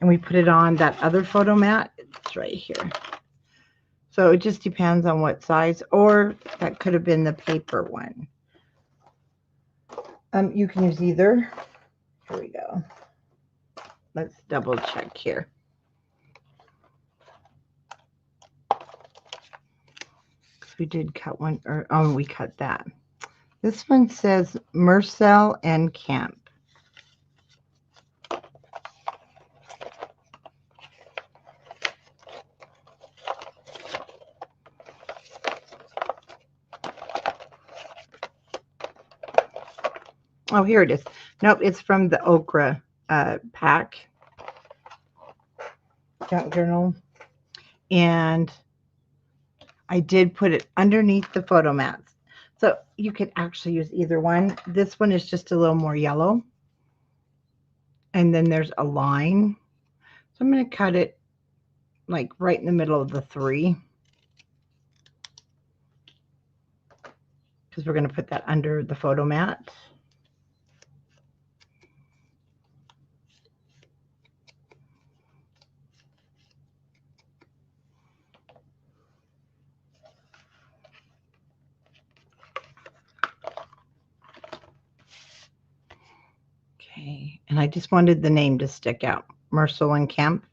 And we put it on that other photo mat. It's right here. So it just depends on what size, or that could have been the paper one. You can use either. Here we go. Let's double check here. We did cut one, or oh, we cut that. This one says Mercel and Camp. Oh, here it is. Nope, it's from the Okra pack. Junk journal. And I did put it underneath the photo mats. So you could actually use either one. This one is just a little more yellow. And then there's a line. So I'm going to cut it like right in the middle of the 3. Because we're going to put that under the photo mat. Okay, and I just wanted the name to stick out. Mercel and Kemp.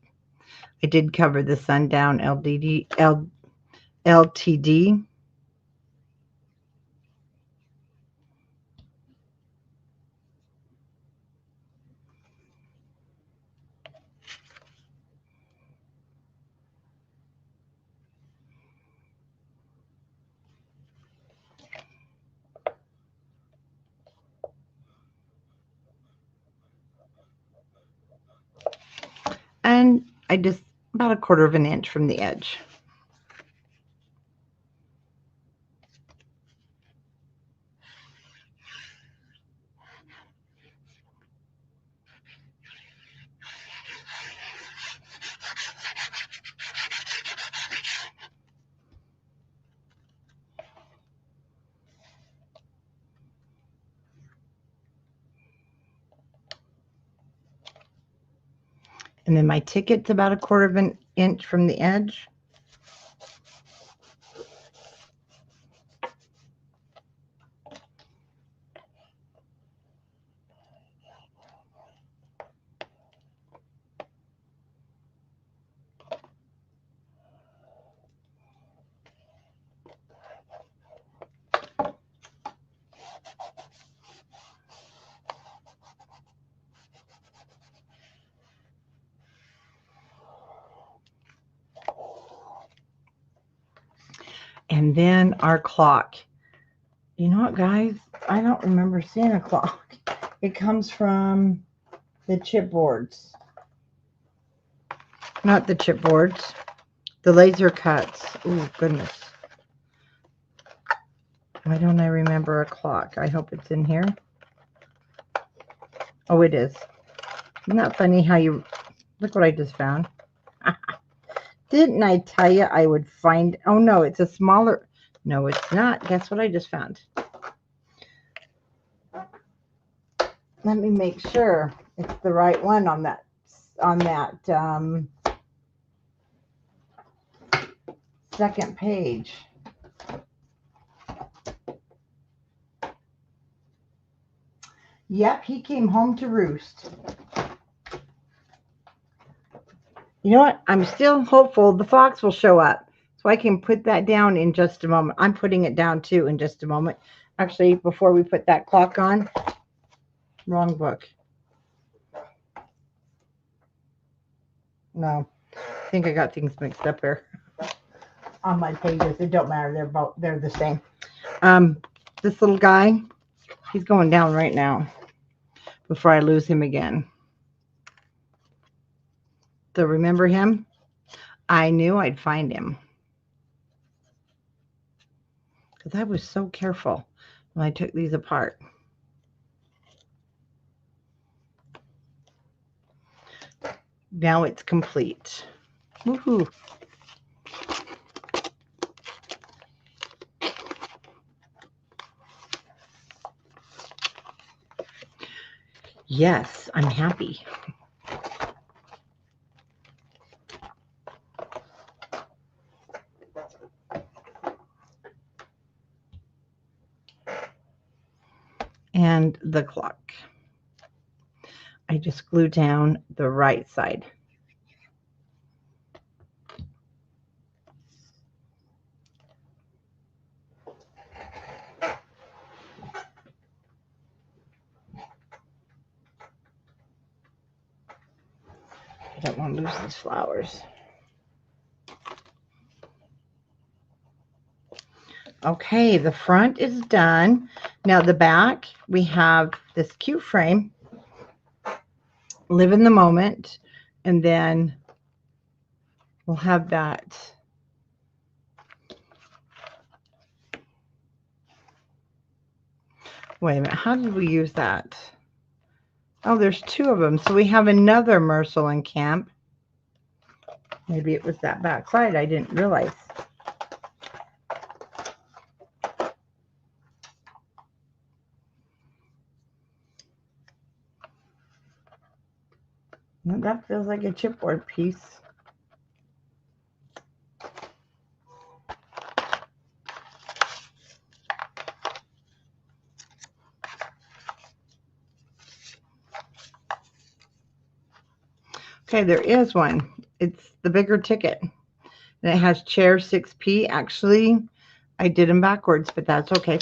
I did cover the Sundown LTD. And I just about 1/4 of an inch from the edge. And then my ticket's about 1/4 of an inch from the edge. And then our clock. You know what, guys? I don't remember seeing a clock. It comes from the chipboards. Not the chipboards. The laser cuts. Oh, goodness. Why don't I remember a clock? I hope it's in here. Oh, it is. Isn't that funny how you... Look what I just found. Didn't I tell you I would find... Oh, no, it's a smaller... No, it's not. Guess what I just found? Let me make sure it's the right one on that second page. Yep, he came home to roost. You know what? I'm still hopeful the fox will show up. So I can put that down in just a moment. I'm putting it down too in just a moment. Actually, before we put that clock on, wrong book. No, I think I got things mixed up here on my pages. It don't matter. They're the same. This little guy, he's going down right now before I lose him again. So remember him? I knew I'd find him because I was so careful when I took these apart. Now it's complete. Woohoo! Yes, I'm happy. And the clock. I just glue down the right side. I don't want to lose these flowers. Okay, the front is done. Now the back, we have this cute frame, live in the moment, and then we'll have that Wait a minute. How did we use that? Oh, there's two of them. So we have another Mercelin camp. Maybe it was that back side. I didn't realize. Well, that feels like a chipboard piece. Okay, there is one. It's the bigger ticket. And it has chair 6P. Actually, I did them backwards, but that's okay.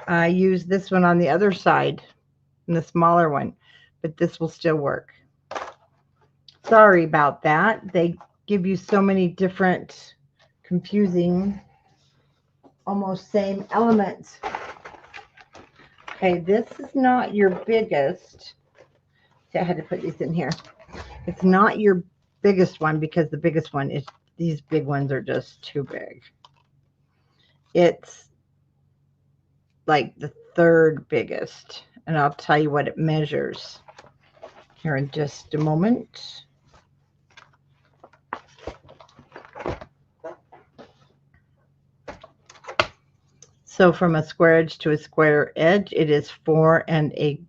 I used this one on the other side, and the smaller one, but this will still work. Sorry about that. They give you so many different confusing, almost same elements. Okay, this is not your biggest. See, I had to put these in here. It's not your biggest one because the biggest one is, these big ones are just too big. It's like the third biggest, and I'll tell you what it measures here in just a moment. So from a square edge to a square edge, it is 4 3/8.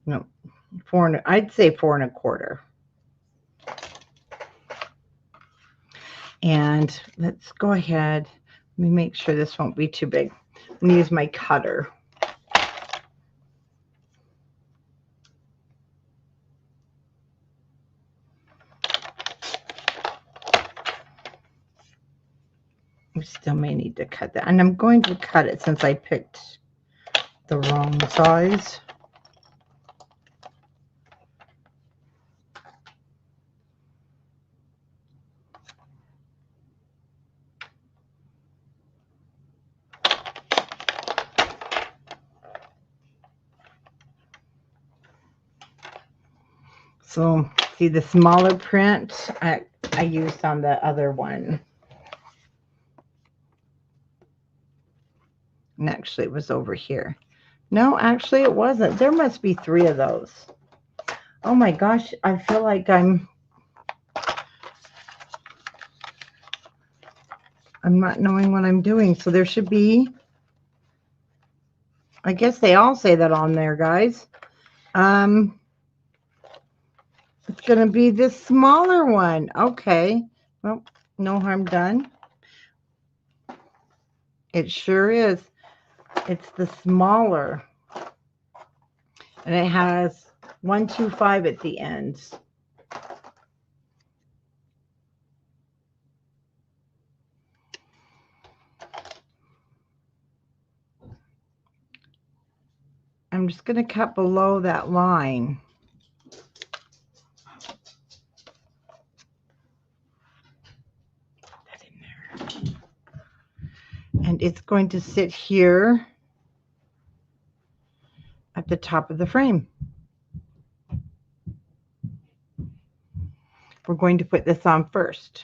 No, I'd say 4 1/4. And let's go ahead. Let me make sure this won't be too big. I'm going to use my cutter. We still may need to cut that. And I'm going to cut it since I picked the wrong size. So see the smaller print I used on the other one. And actually it was over here. No, actually it wasn't. There must be 3 of those. Oh my gosh, I feel like I'm not knowing what I'm doing. So there should be, I guess they all say that on there, guys. It's going to be this smaller one. Okay. Well, no harm done. It sure is. It's the smaller. And it has 125 at the ends. I'm just going to cut below that line. Put that in there. And it's going to sit here at the top of the frame. We're going to put this on first.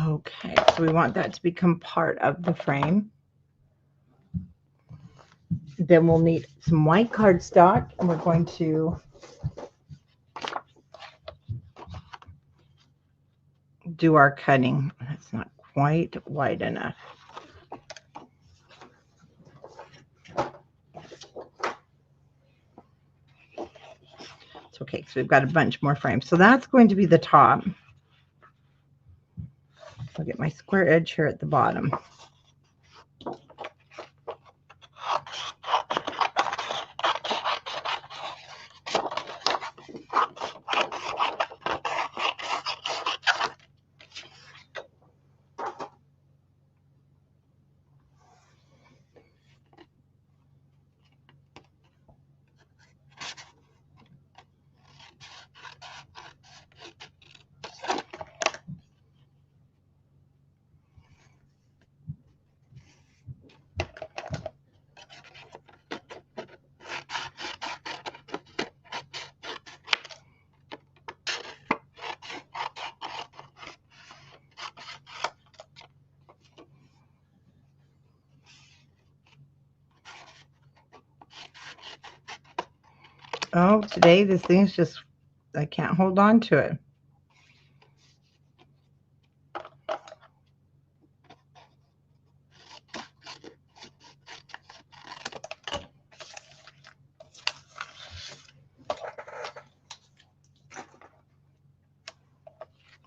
Okay, so we want that to become part of the frame. Then we'll need some white cardstock, and we're going to do our cutting. That's not quite wide enough. It's okay, so we've got a bunch more frames. So that's going to be the top. I'll get my square edge here at the bottom. Oh, today this thing's just, I can't hold on to it.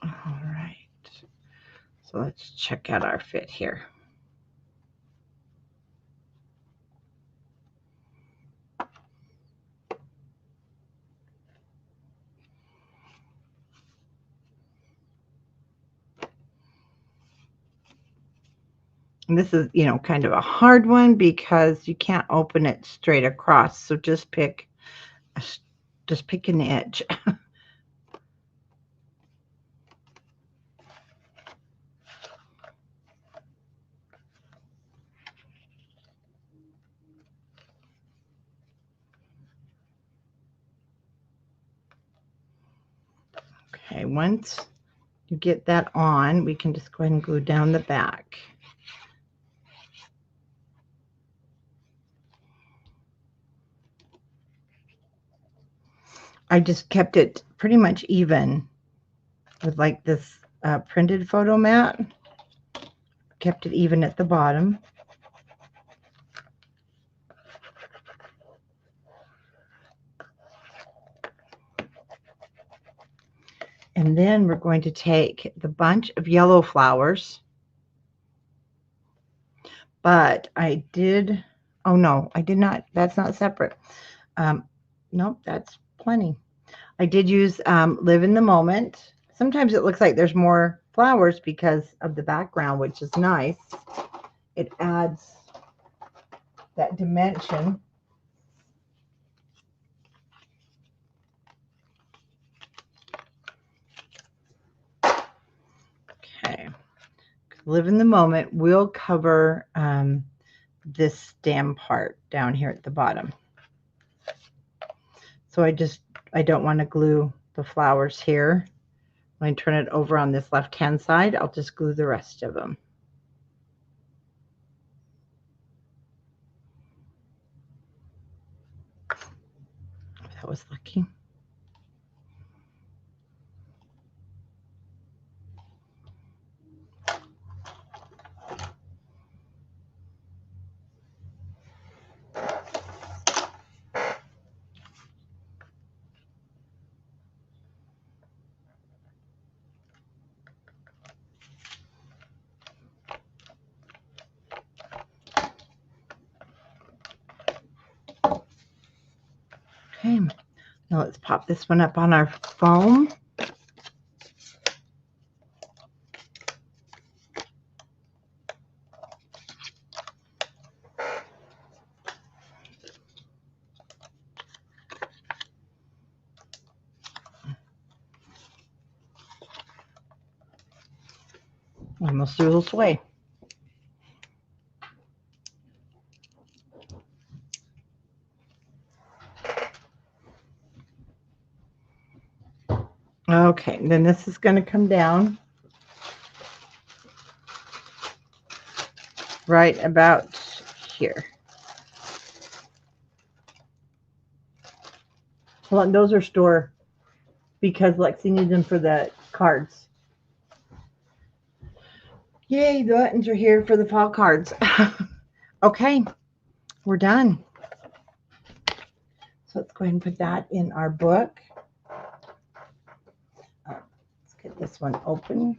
All right. So let's check out our fit here. And this is, you know, kind of a hard one because you can't open it straight across. So just pick an edge. Okay, once you get that on, we can just go ahead and glue down the back. I just kept it pretty much even with like this printed photo mat. Kept it even at the bottom. And then we're going to take the bunch of yellow flowers. But I did, oh no, I did not, that's not separate. Nope, that's plenty. I did use Live in the Moment. Sometimes it looks like there's more flowers because of the background, which is nice. It adds that dimension. Okay. Live in the Moment will cover this stem part down here at the bottom. So I don't want to glue the flowers here. When I turn it over on this left-hand side, I'll just glue the rest of them. That was lucky. Okay, now let's pop this one up on our foam. Almost threw this away. Okay, then this is going to come down right about here. Well, those are store because Lexi needs them for the cards. Yay, the buttons are here for the fall cards. Okay, we're done. So let's go ahead and put that in our book. Let's get this one open.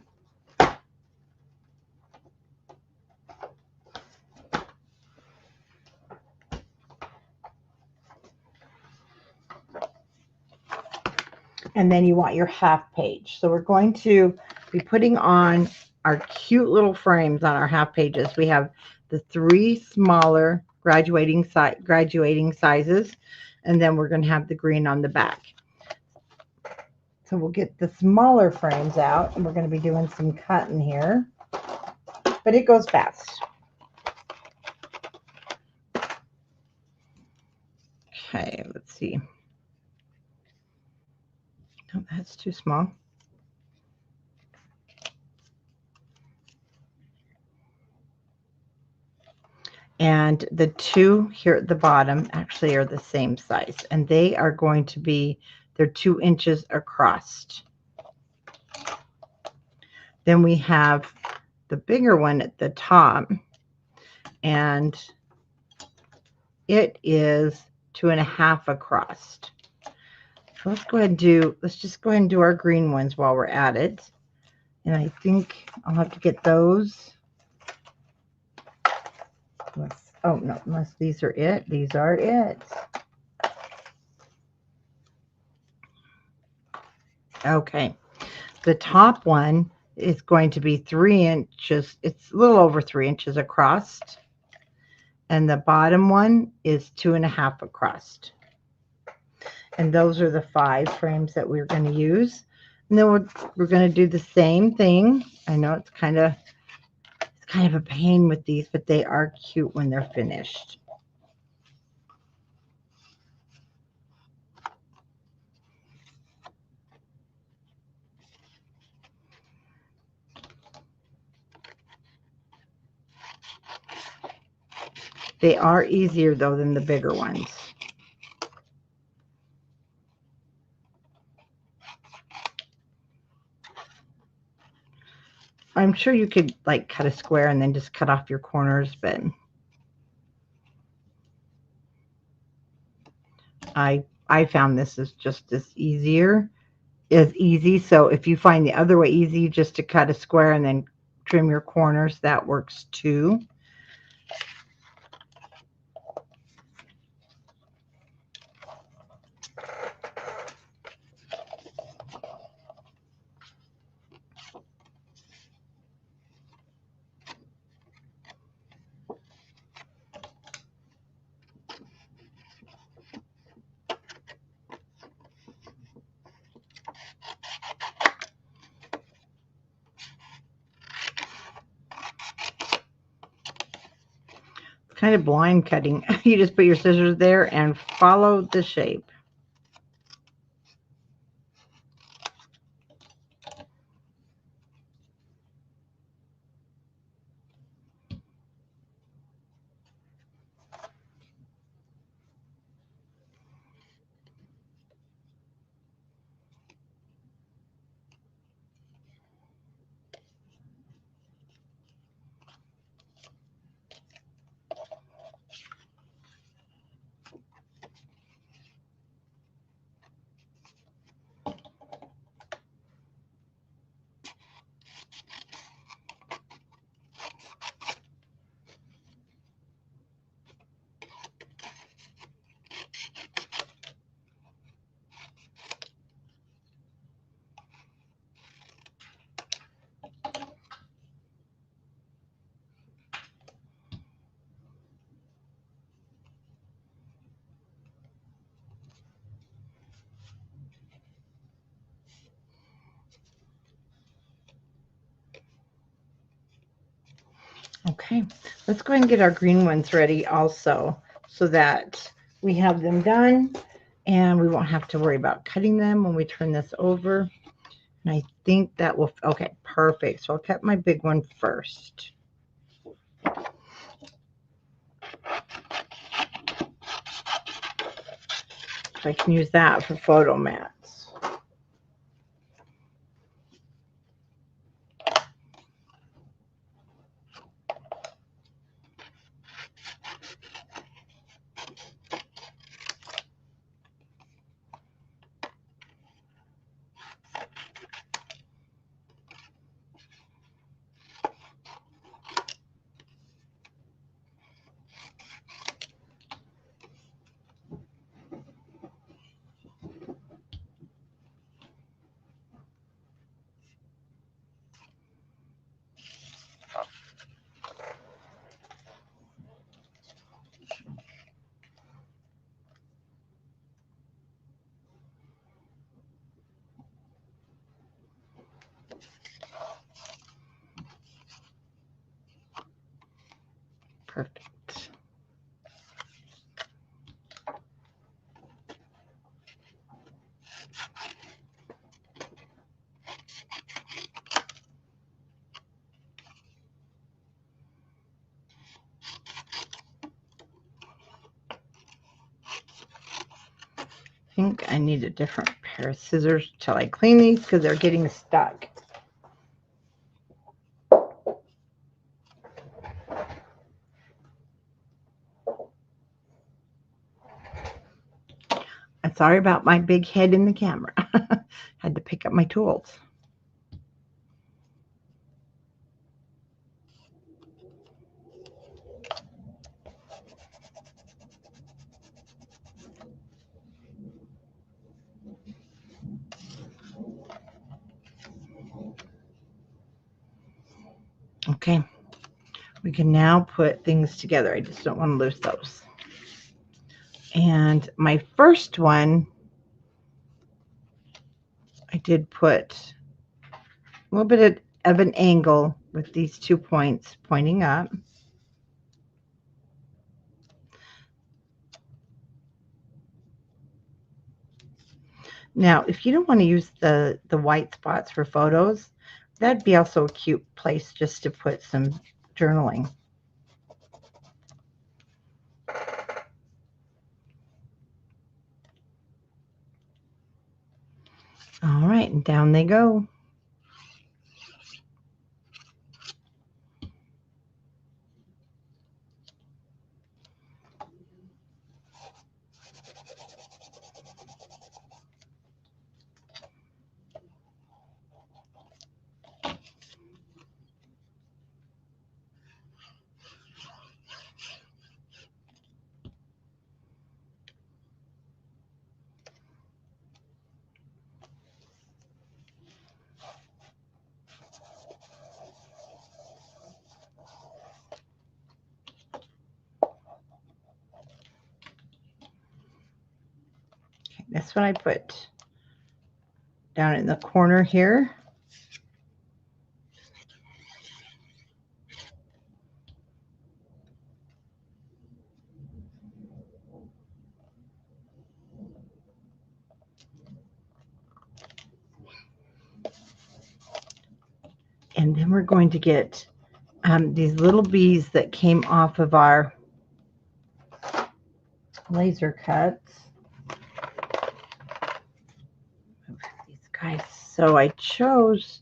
And then you want your half page. So we're going to be putting on our cute little frames on our half pages. We have the 3 smaller graduating sizes, and then we're going to have the green on the back. So we'll get the smaller frames out, and we're going to be doing some cutting here, but it goes fast. Okay, let's see. No, that's too small. And the two here at the bottom actually are the same size, and they are going to be, they're 2 inches across. Then we have the bigger one at the top, and it is 2.5 across. So let's go ahead and do, let's just go ahead and do our green ones while we're at it. And I think I'll have to get those. Oh no, unless these are it. These are it. Okay. The top one is going to be 3 inches. It's a little over 3 inches across. And the bottom one is 2.5 across. And those are the 5 frames that we're going to use. And then we're going to do the same thing. I know it's kind of a pain with these, but they are cute when they're finished. They are easier though than the bigger ones. I'm sure you could like cut a square and then just cut off your corners, but I found this is just as easy. So if you find the other way easy, just to cut a square and then trim your corners, that works too. Kind of blind cutting. You just put your scissors there and follow the shape. Okay, let's go ahead and get our green ones ready also, so that we have them done and we won't have to worry about cutting them when we turn this over. And I think that will, okay, perfect. So I'll cut my big one first. So I can use that for photo mats. Perfect. think I need a different pair of scissors till I clean these because they're getting stuck. I'm sorry about my big head in the camera. Had to pick up my tools. Okay, we can now put things together. I just don't want to lose those. And my first one, I did put a little bit of an angle with these 2 points pointing up. Now, if you don't want to use the white spots for photos, that'd be also a cute place just to put some journaling. All right, and down they go. Okay, that's what I put down in the corner here. And then we're going to get these little bees that came off of our laser cuts. These guys. So I chose,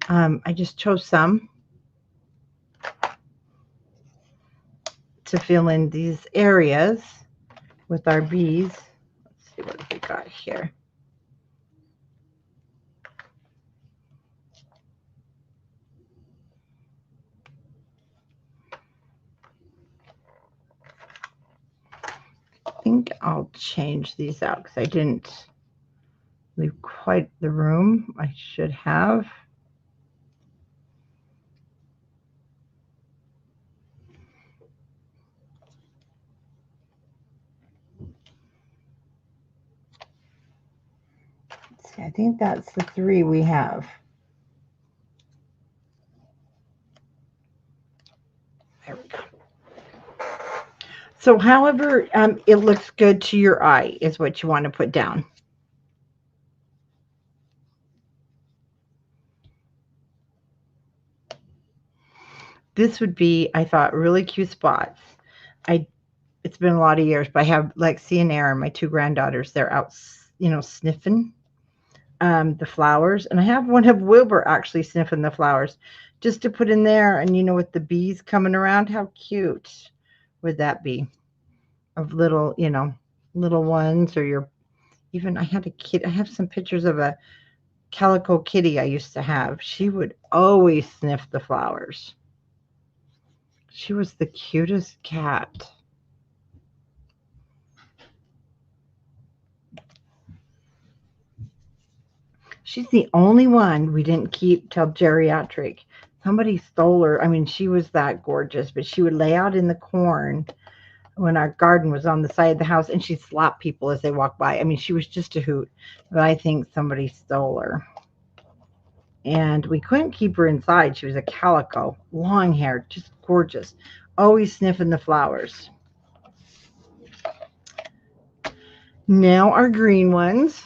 I just chose some to fill in these areas with our bees. Let's see what we got here. I think I'll change these out because I didn't leave quite the room I should have. Let's see, I think that's the 3 we have. There we go. So however it looks good to your eye is what you want to put down. This would be, I thought, really cute spots. It's been a lot of years, but I have Lexi and Erin, my 2 granddaughters. They're out, sniffing the flowers, and I have one of Wilbur actually sniffing the flowers, just to put in there. And with the bees coming around, how cute would that be? Of little, little ones, or even I had a kid. I have some pictures of a calico kitty I used to have. She would always sniff the flowers. She was the cutest cat. She's the only one we didn't keep till geriatric. Somebody stole her. I mean, she was that gorgeous, but she would lay out in the corn when our garden was on the side of the house, and she'd slap people as they walked by. I mean, she was just a hoot, but I think somebody stole her. And we couldn't keep her inside. She was a calico, long hair, just gorgeous, always sniffing the flowers. Now our green ones.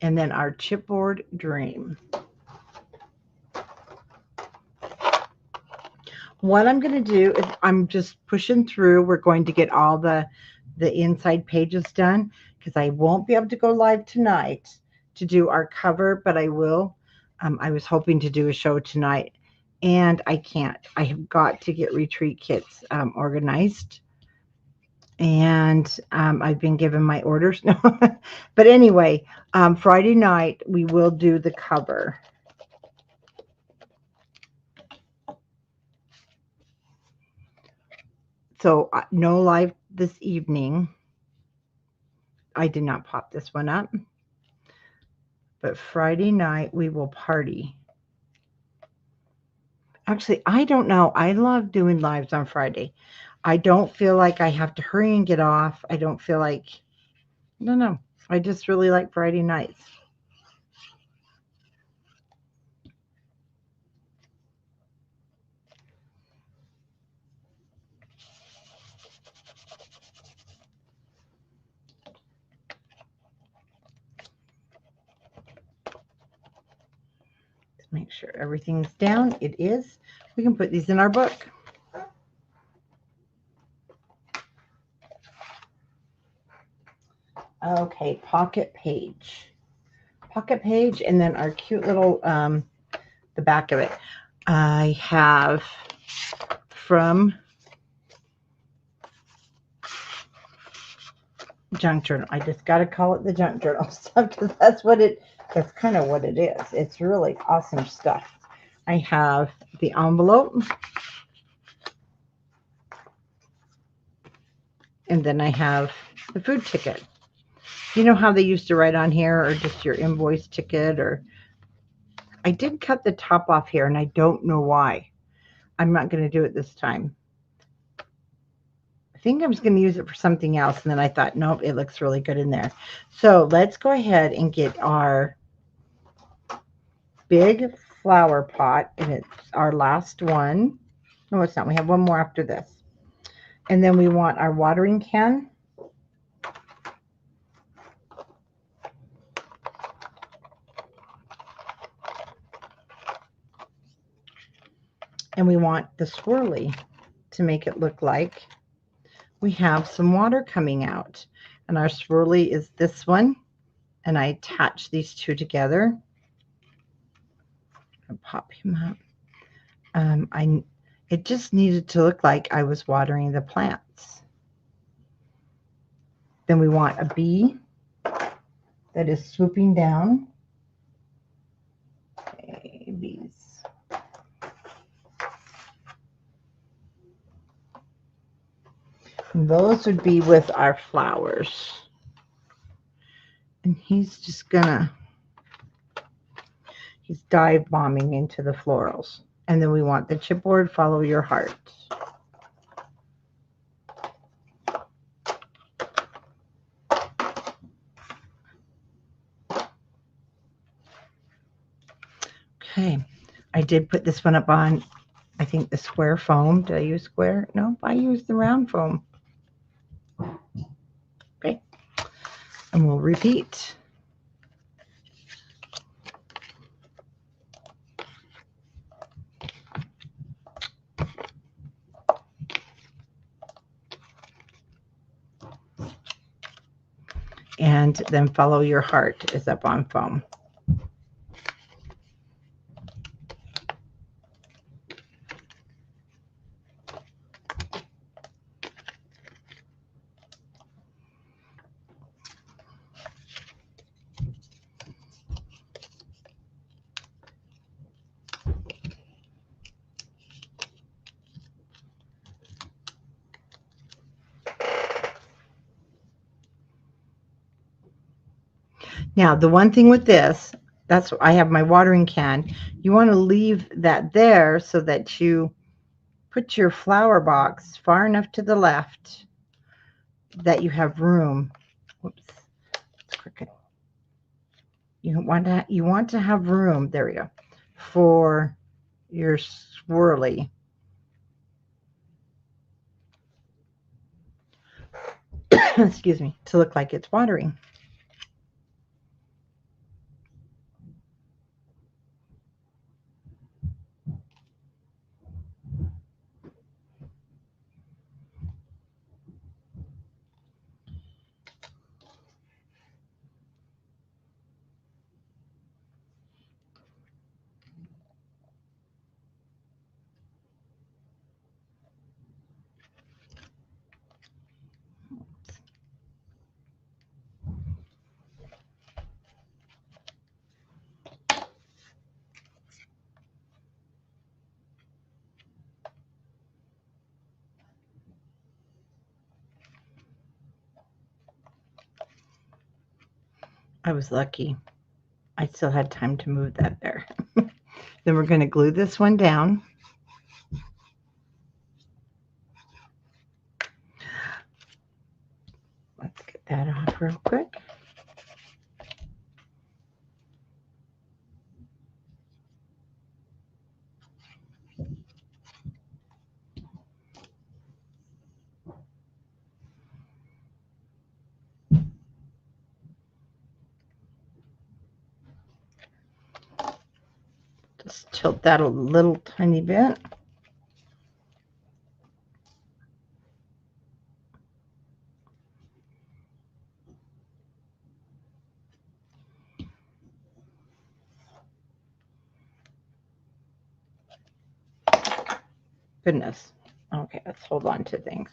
And then our chipboard dream. what I'm going to do is I'm just pushing through. We're going to get all the inside pages done because I won't be able to go live tonight to do our cover, but I will. I was hoping to do a show tonight, and I can't. I have got to get retreat kits organized, and I've been given my orders. But anyway, Friday night we will do the cover. So no live this evening. I did not pop this one up. But Friday night we will party. Actually, I don't know. I love doing lives on Friday. I don't feel like I have to hurry and get off. I don't feel like, I don't know. I just really like Friday nights. Let's make sure everything's down. It is. We can put these in our book. Okay, pocket page. Pocket page, and then our cute little, the back of it. I have from junk journal. I just got to call it the junk journal stuff because that's kind of what it is. It's really awesome stuff. I have the envelope, and then I have the food ticket. You know how they used to write on here, or just your invoice ticket, or I did cut the top off here, and I don't know why. I'm not going to do it this time. I think I was going to use it for something else, and then I thought, nope, it looks really good in there. So let's go ahead and get our big flower pot, and it's our last one. No, it's not. We have one more after this. And then we want our watering can. And we want the swirly to make it look like we have some water coming out. And our swirly is this one. And I attach these two together. I'll pop him up. It just needed to look like I was watering the plants. Then we want a bee that is swooping down. Okay, bees. And those would be with our flowers. And he's just gonna, he's dive bombing into the florals. And then we want the chipboard, follow your heart. Okay, I did put this one up on, I think, the square foam. Did I use square? No, I used the round foam. Okay, and we'll repeat. And then follow your heart is up on foam. Now, the one thing with this, that's I have my watering can. You want to leave that there so that you put your flower box far enough to the left that you have room. Whoops, it's crooked. You want to have room. There we go, for your swirly. Excuse me, to look like it's watering. I was lucky. I still had time to move that there. Then we're going to glue this one down. Let's get that off real quick. Just tilt that a little tiny bit. Goodness. Okay, let's hold on to things.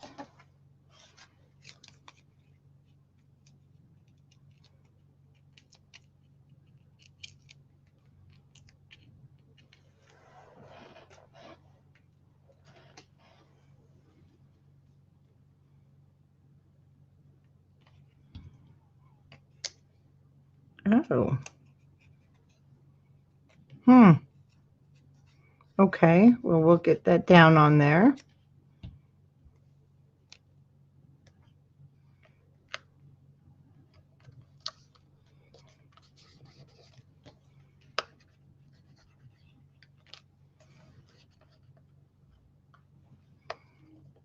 Oh. Okay, well, we'll get that down on there.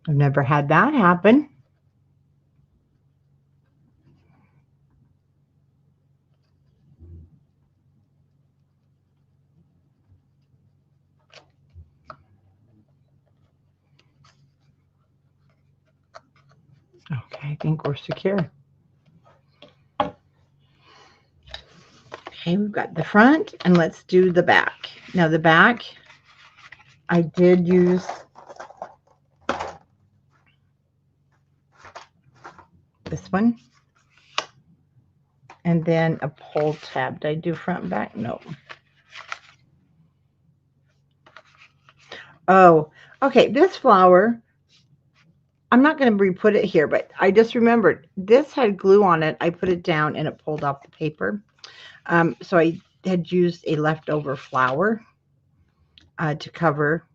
I've never had that happen. Okay, I think we're secure. Okay, we've got the front, and let's do the back. Now the back, I did use this one, and then a pull tab. Did I do front and back? No. Oh, okay, this flower, I'm not going to re-put it here, but I just remembered this had glue on it. I put it down and it pulled off the paper. So I had used a leftover flower to cover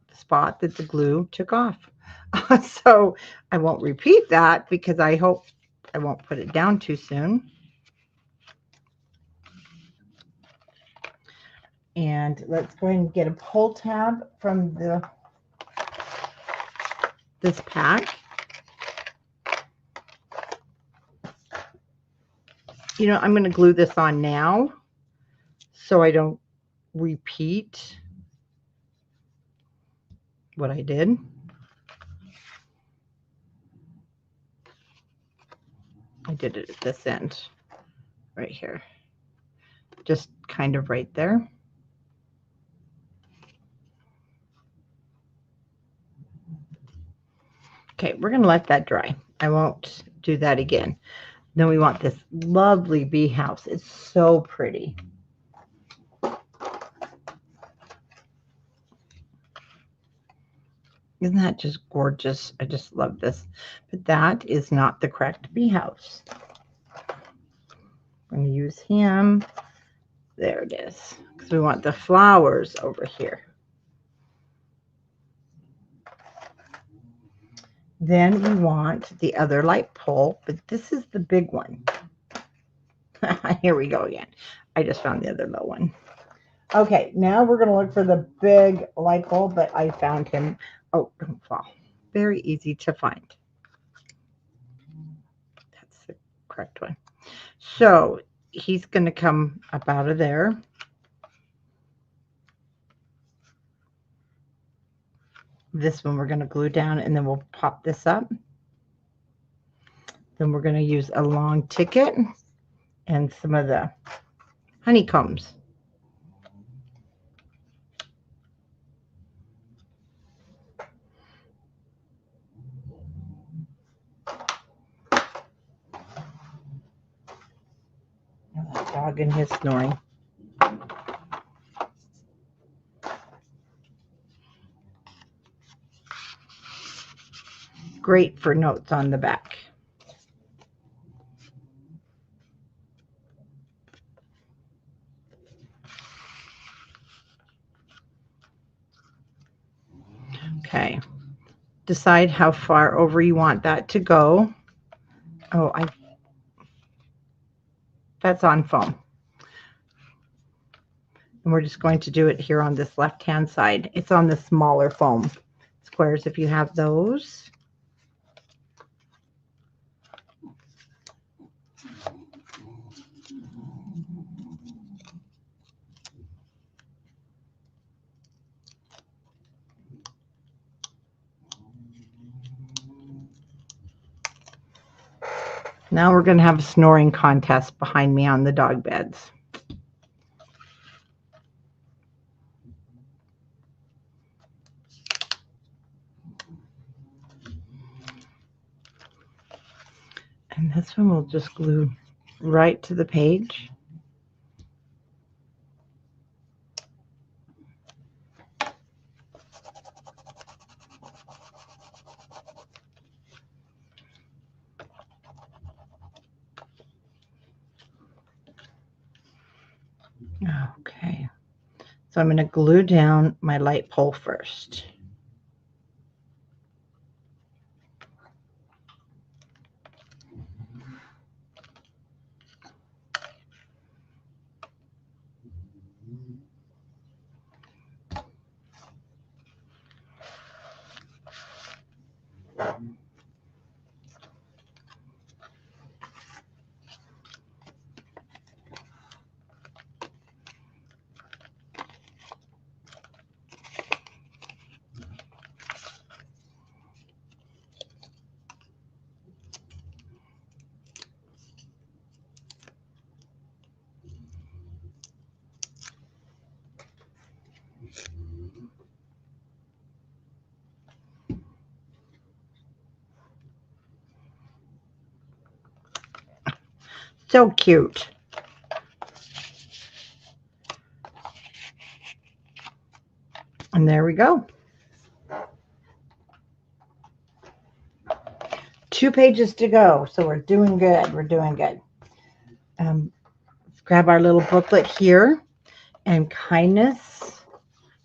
the spot that the glue took off. So I won't repeat that because I hope I won't put it down too soon. And let's go ahead and get a pull tab from this pack. You know, I'm going to glue this on now so I don't repeat what I did. I did it at this end right here, just kind of right there. Okay, we're going to let that dry. I won't do that again. Then we want this lovely bee house. It's so pretty. Isn't that just gorgeous? I just love this. But that is not the correct bee house. I'm going to use him. There it is. Because we want the flowers over here. Then we want the other light pole, but this is the big one. Here we go again. I just found the other little one. Okay, now we're going to look for the big light bulb, but I found him. Oh, don't fall. Very easy to find. That's the correct one. So he's going to come up out of there. This one we're going to glue down, and then we'll pop this up. Then we're going to use a long ticket and some of the honeycombs. That dog and his snoring. Great for notes on the back. Okay. Decide how far over you want that to go. Oh, that's on foam. And we're just going to do it here on this left-hand side. It's on the smaller foam squares if you have those. Now we're going to have a snoring contest behind me on the dog beds. And this one we'll just glue right to the page. Okay, so I'm going to glue down my light pole first. So cute. And there we go. 2 pages to go, so we're doing good. We're doing good. Let's grab our little booklet here. And kindness.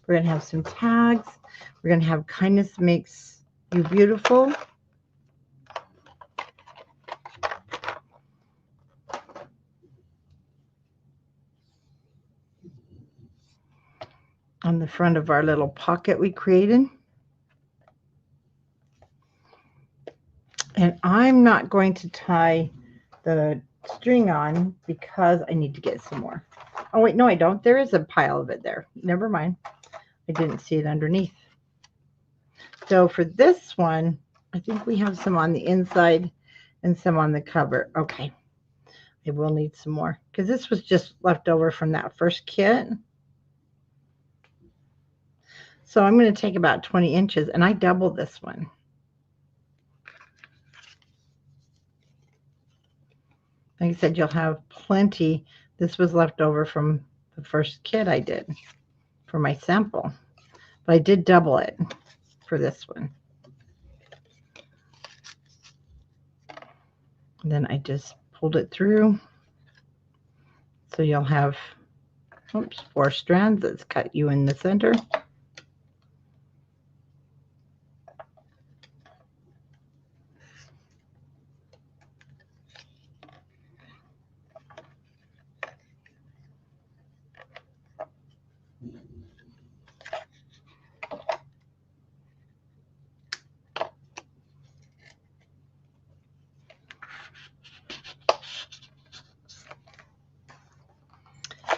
We're going to have some tags. We're going to have kindness makes you beautiful. On the front of our little pocket we created. And I'm not going to tie the string on because I need to get some more. Oh, wait, no, I don't. There is a pile of it there. Never mind. I didn't see it underneath. So for this one, I think we have some on the inside and some on the cover. Okay. I will need some more because this was just left over from that first kit. So I'm going to take about 20 inches and I doubled this one. Like I said, you'll have plenty. This was left over from the first kit I did for my sample. But I did double it for this one. And then I just pulled it through. So you'll have, oops, 4 strands. Let's cut you in the center.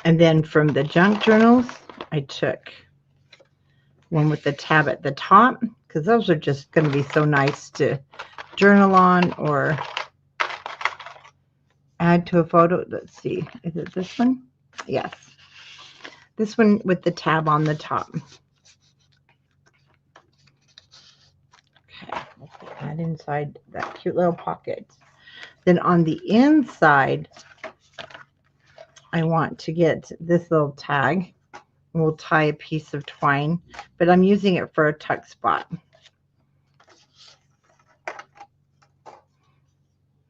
And then from the junk journals, I took one with the tab at the top because those are just going to be so nice to journal on or add to a photo. Let's see, is it this one? Yes, this one with the tab on the top. Okay, we'll put that inside that cute little pocket. Then on the inside, I want to get this little tag. We'll tie a piece of twine, but I'm using it for a tuck spot.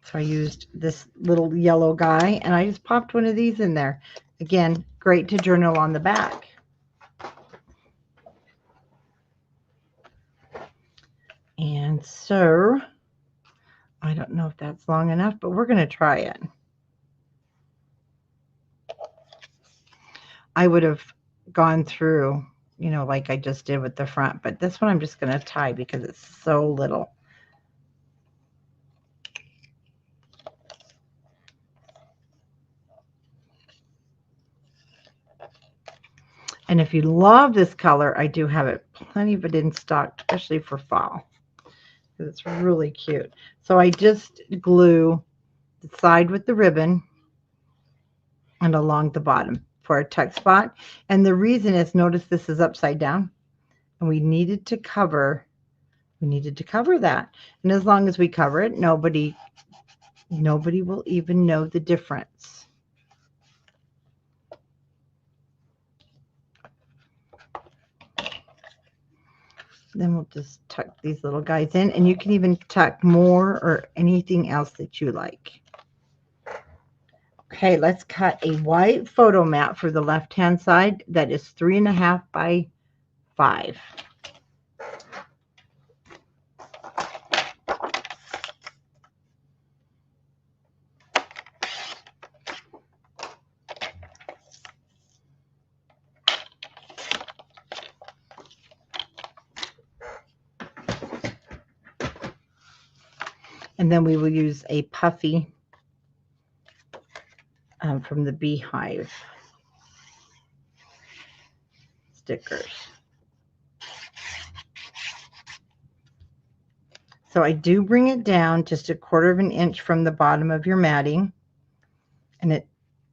So I used this little yellow guy and I just popped one of these in there. Again, great to journal on the back. And so I don't know if that's long enough, but we're going to try it. I would have gone through, you know, like I just did with the front, but this one I'm just going to tie because it's so little. And if you love this color, I do have it, plenty of it in stock, especially for fall, because it's really cute. So I just glue the side with the ribbon and along the bottom for a tuck spot. And the reason is, notice this is upside down, and we needed to cover that. And as long as we cover it, nobody will even know the difference. Then we'll just tuck these little guys in, and you can even tuck more or anything else that you like. Okay, let's cut a white photo mat for the left-hand side that is 3.5 by 5. And then we will use a puffy from the Beehive stickers. So I do bring it down just 1/4 of an inch from the bottom of your matting, and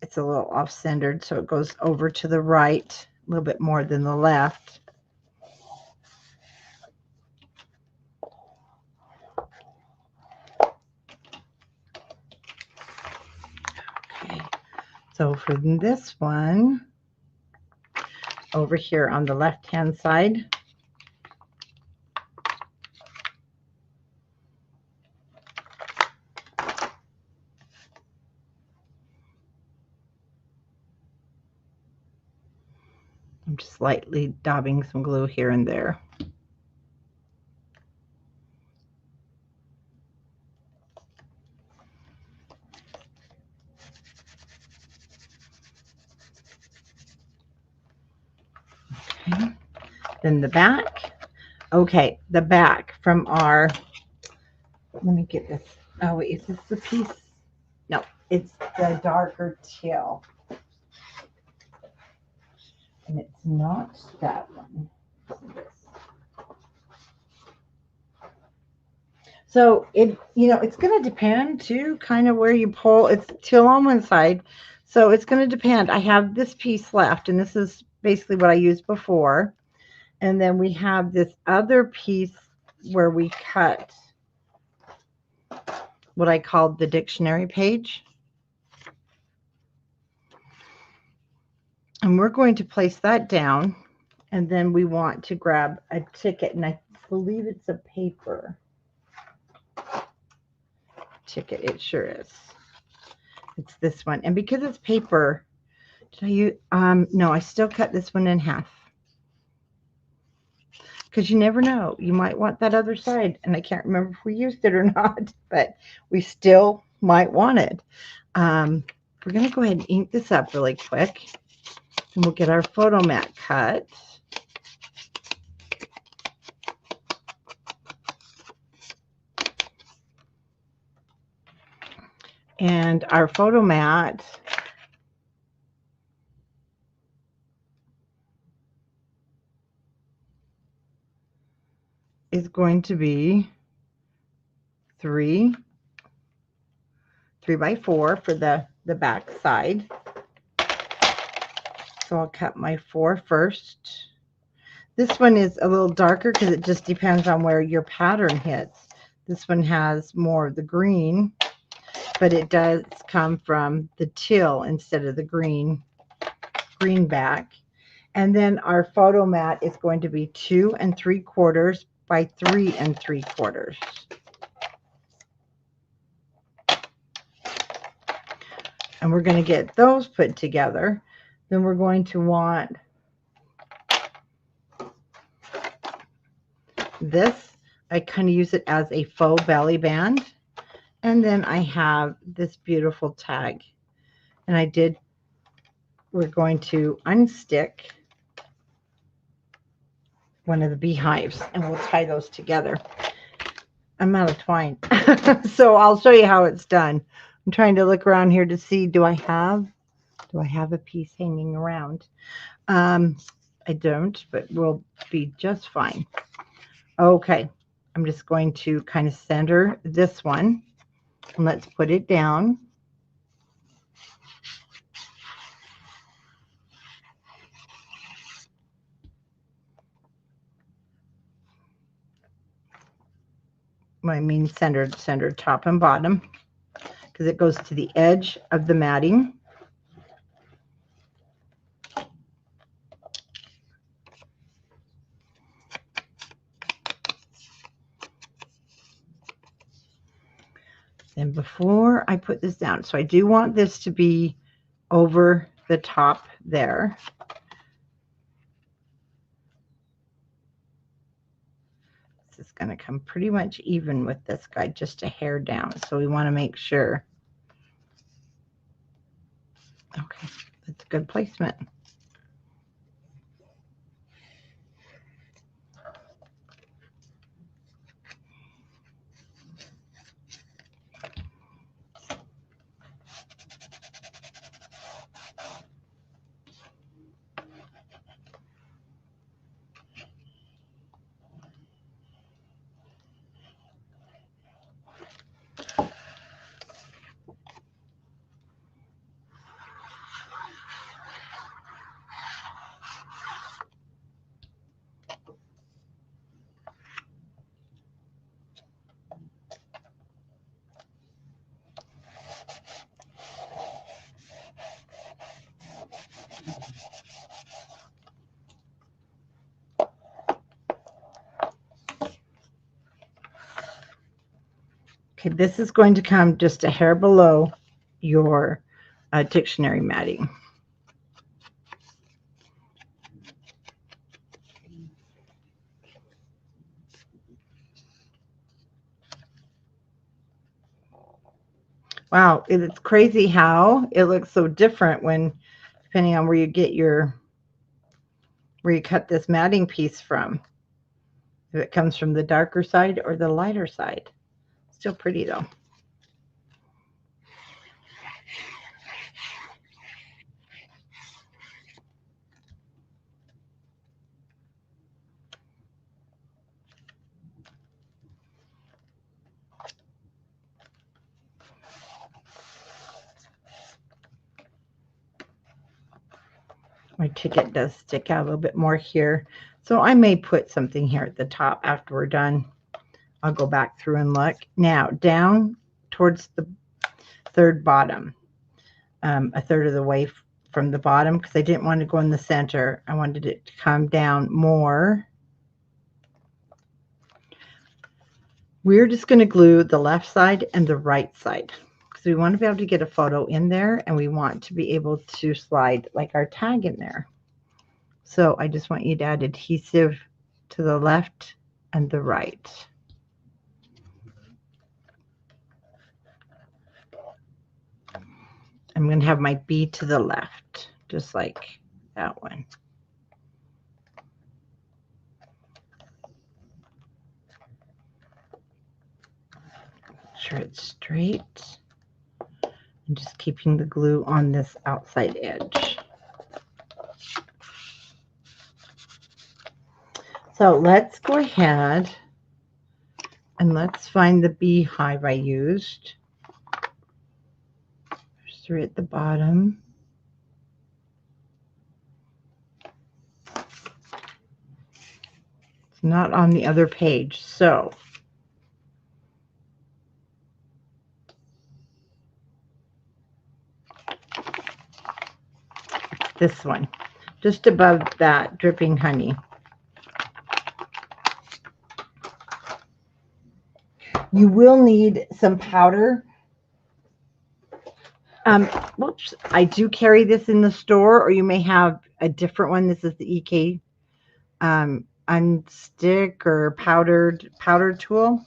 it's a little off-centered, so it goes over to the right a little bit more than the left. Okay, so for this one, over here on the left-hand side, I'm just lightly dabbing some glue here and there. Okay. Then the back. Okay, the back from our, let me get this. Oh, wait, is this the piece? No, it's the darker teal. And it's not that one. So it, you know, it's going to depend too, kind of where you pull. It's teal on one side, so it's going to depend. I have this piece left, and this is basically what I used before. And then we have this other piece where we cut what I called the dictionary page. And we're going to place that down, and then we want to grab a ticket, and I believe it's a paper ticket. It sure is. It's this one. And because it's paper, did I use, no, I still cut this one in half. Because you never know. You might want that other side. And I can't remember if we used it or not, but we still might want it. We're going to go ahead and ink this up really quick. And we'll get our photo mat cut. And our photo mat is going to be 3 by 4 for the back side. So I'll cut my 4 first. This one is a little darker because it just depends on where your pattern hits. This one has more of the green, but it does come from the teal instead of the green back. And then our photo mat is going to be 2 3/4 by 3 3/4. And we're going to get those put together. Then we're going to want this. I kind of use it as a faux belly band. And then I have this beautiful tag. And we're going to unstick one of the beehives and we'll tie those together. I'm out of twine. So I'll show you how it's done. I'm trying to look around here to see, do I have a piece hanging around? I don't, but we'll be just fine. Okay, I'm just going to kind of center this one and let's put it down. I mean centered top and bottom, because it goes to the edge of the matting. And before I put this down, so I do want this to be over the top there. This is going to come pretty much even with this guy, just a hair down. So we want to make sure. Okay, that's a good placement. Okay, this is going to come just a hair below your dictionary matting. Wow, it's crazy how it looks so different when, depending on where you get where you cut this matting piece from. If it comes from the darker side or the lighter side. Still pretty though. My ticket does stick out a little bit more here. So I may put something here at the top after we're done. I'll go back through and look. Now, down towards the third bottom, a third of the way from the bottom, because I didn't want to go in the center. I wanted it to come down more. We're just going to glue the left side and the right side, because we want to be able to get a photo in there, and we want to be able to slide like our tag in there. So I just want you to add adhesive to the left and the right. I'm going to have my B to the left, just like that one. Make sure it's straight. And just keeping the glue on this outside edge. So let's go ahead and let's find the beehive I used. There's 3 at the bottom. It's not on the other page, so this one, just above that dripping honey. You will need some powder. Whoops, I do carry this in the store, or you may have a different one. This is the EK unstick or powder tool.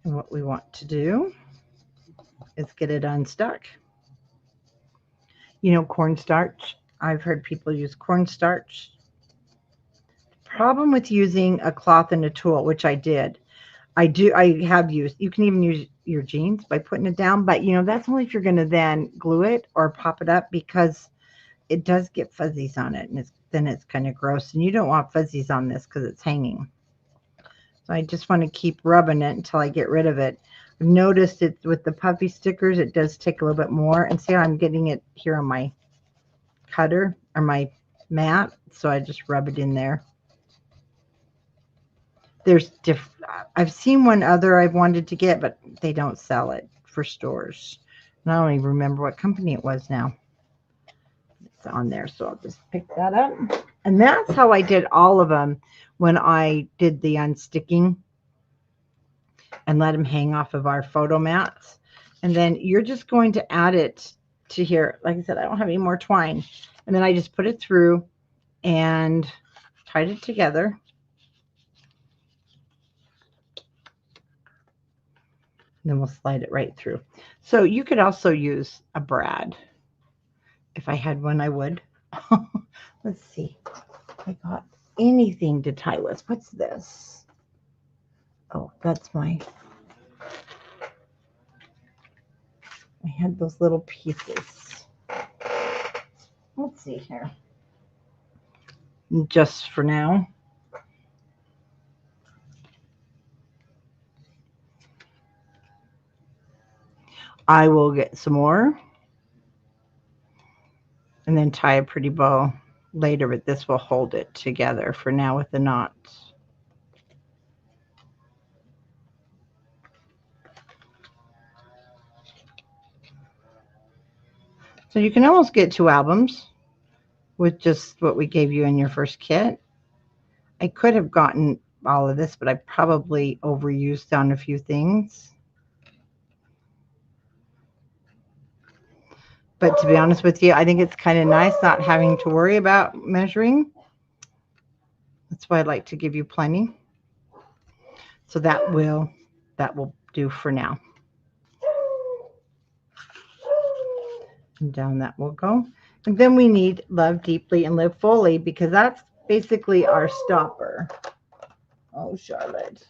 And what we want to do is get it unstuck. You know, cornstarch. I've heard people use cornstarch. Problem with using a cloth and a tool, which I did. I have used, you can even use your jeans by putting it down, but you know, that's only if you're going to then glue it or pop it up, because it does get fuzzies on it, and then it's kind of gross, and you don't want fuzzies on this because it's hanging. So I just want to keep rubbing it until I get rid of it. I've noticed it with the puffy stickers, it does take a little bit more, and see how I'm getting it here on my cutter or my mat, so I just rub it in there. There's I've seen one other I've wanted to get, but they don't sell it for stores. And I don't even remember what company it was now. It's on there, so I'll just pick that up. And that's how I did all of them when I did the unsticking and let them hang off of our photo mats. And then you're just going to add it to here. Like I said, I don't have any more twine. And then I just put it through and tied it together. And then we'll slide it right through. So you could also use a brad. If I had one, I would. Let's see. I got anything to tie with. What's this? Oh, that's I had those little pieces. Let's see here. Just for now. I will get some more and then tie a pretty bow later, but this will hold it together for now with the knots. So you can almost get 2 albums with just what we gave you in your first kit. I could have gotten all of this, but I probably overused on a few things. But to be honest with you, I think it's kind of nice not having to worry about measuring. That's why I like to give you plenty. So that will do for now. And down that will go. And then we need Love Deeply and Live Fully, because that's basically our stopper. Oh, Charlotte.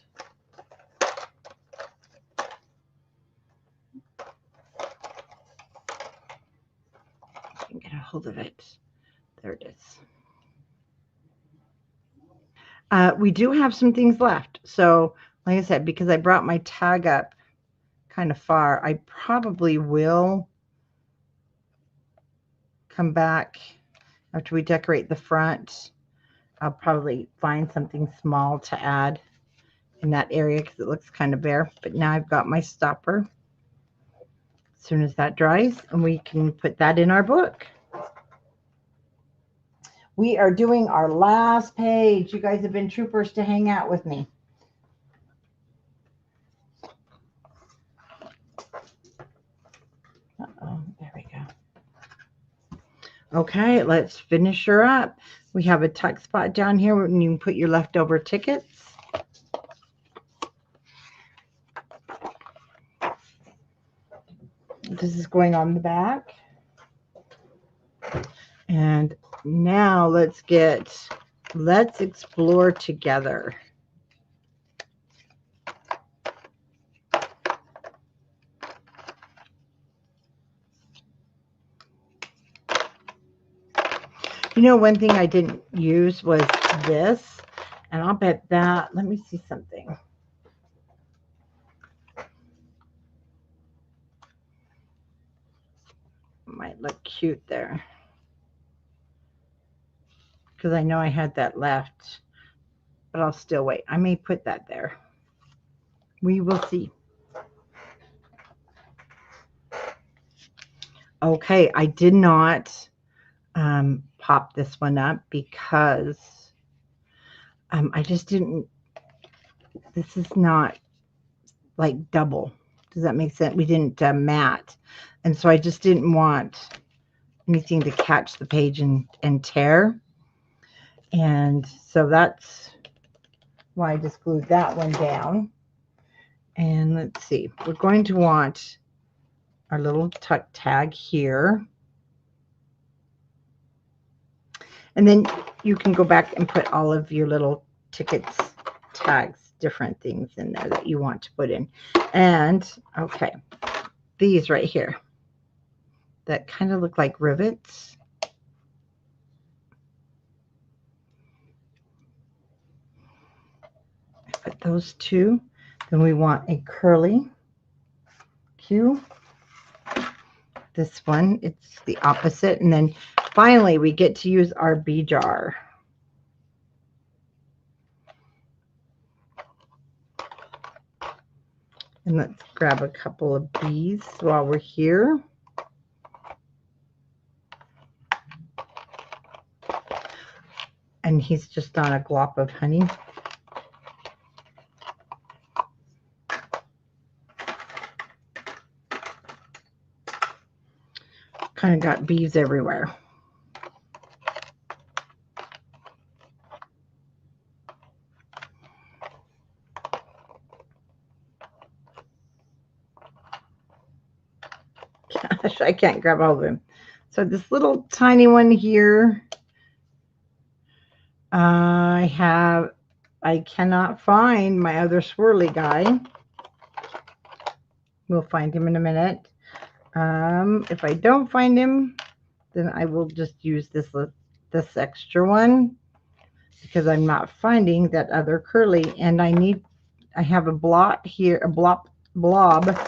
I can get a hold of it. There it is. We do have some things left. So, like I said, because I brought my tag up kind of far, I probably will come back after we decorate the front. I'll probably find something small to add in that area because it looks kind of bare. But now I've got my stopper. As soon as that dries, and we can put that in our book. We are doing our last page. You guys have been troopers to hang out with me. Uh-oh, there we go. Okay, let's finish her up. We have a tuck spot down here where you can put your leftover tickets. This is going on the back. And now let's explore together. You know, one thing I didn't use was this, and I'll bet that, let me see something. Might look cute there, because I know I had that left, but I'll still wait. I may put that there. We will see. Okay, I did not pop this one up because I just didn't, this is not like double. Does that make sense? We didn't mat. And so I just didn't want anything to catch the page and tear. And so that's why I just glued that one down. And let's see, we're going to want our little tuck tag here. And then you can go back and put all of your little tickets, tags, different things in there that you want to put in. And okay, these right here that kind of look like rivets. Put those two. Then we want a curly Q. This one, it's the opposite. And then finally we get to use our bee jar. And let's grab a couple of bees while we're here. And he's just on a glop of honey. Kind of got bees everywhere. Gosh, I can't grab all of them. So this little tiny one here, I cannot find my other swirly guy. We'll find him in a minute. If I don't find him, then I will just use this extra one because I'm not finding that other curly, and I have a blot here, a blob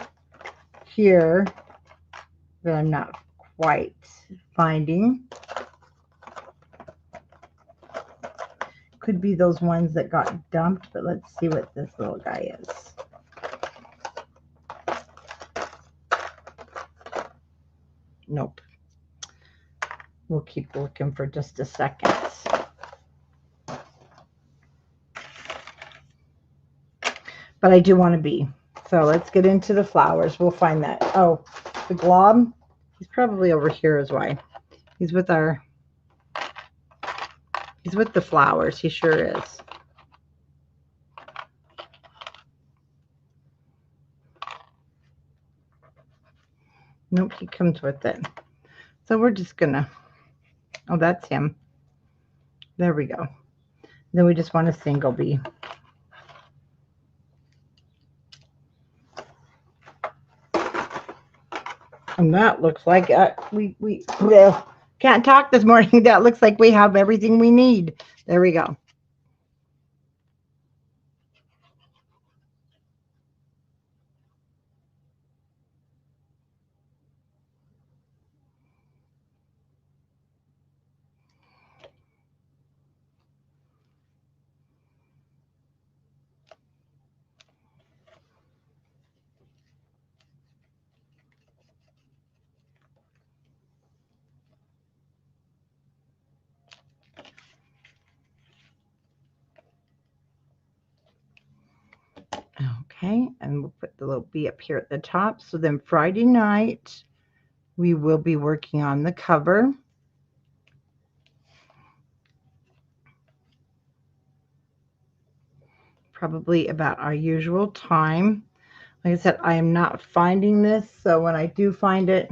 here that I'm not quite finding. Could be those ones that got dumped, but let's see what this little guy is. Nope. We'll keep looking for just a second. But I do want to be. So let's get into the flowers. We'll find that. Oh, the glob. He's probably over here is why. He's with the flowers. He sure is. Nope, he comes with it. So we're just gonna, oh, that's him. There we go. Then we just want a single bee. And that looks like we can't talk this morning. That looks like we have everything we need. There we go. Okay, and we'll put the little bee up here at the top. So then Friday night, we will be working on the cover. Probably about our usual time. Like I said, I am not finding this, so when I do find it,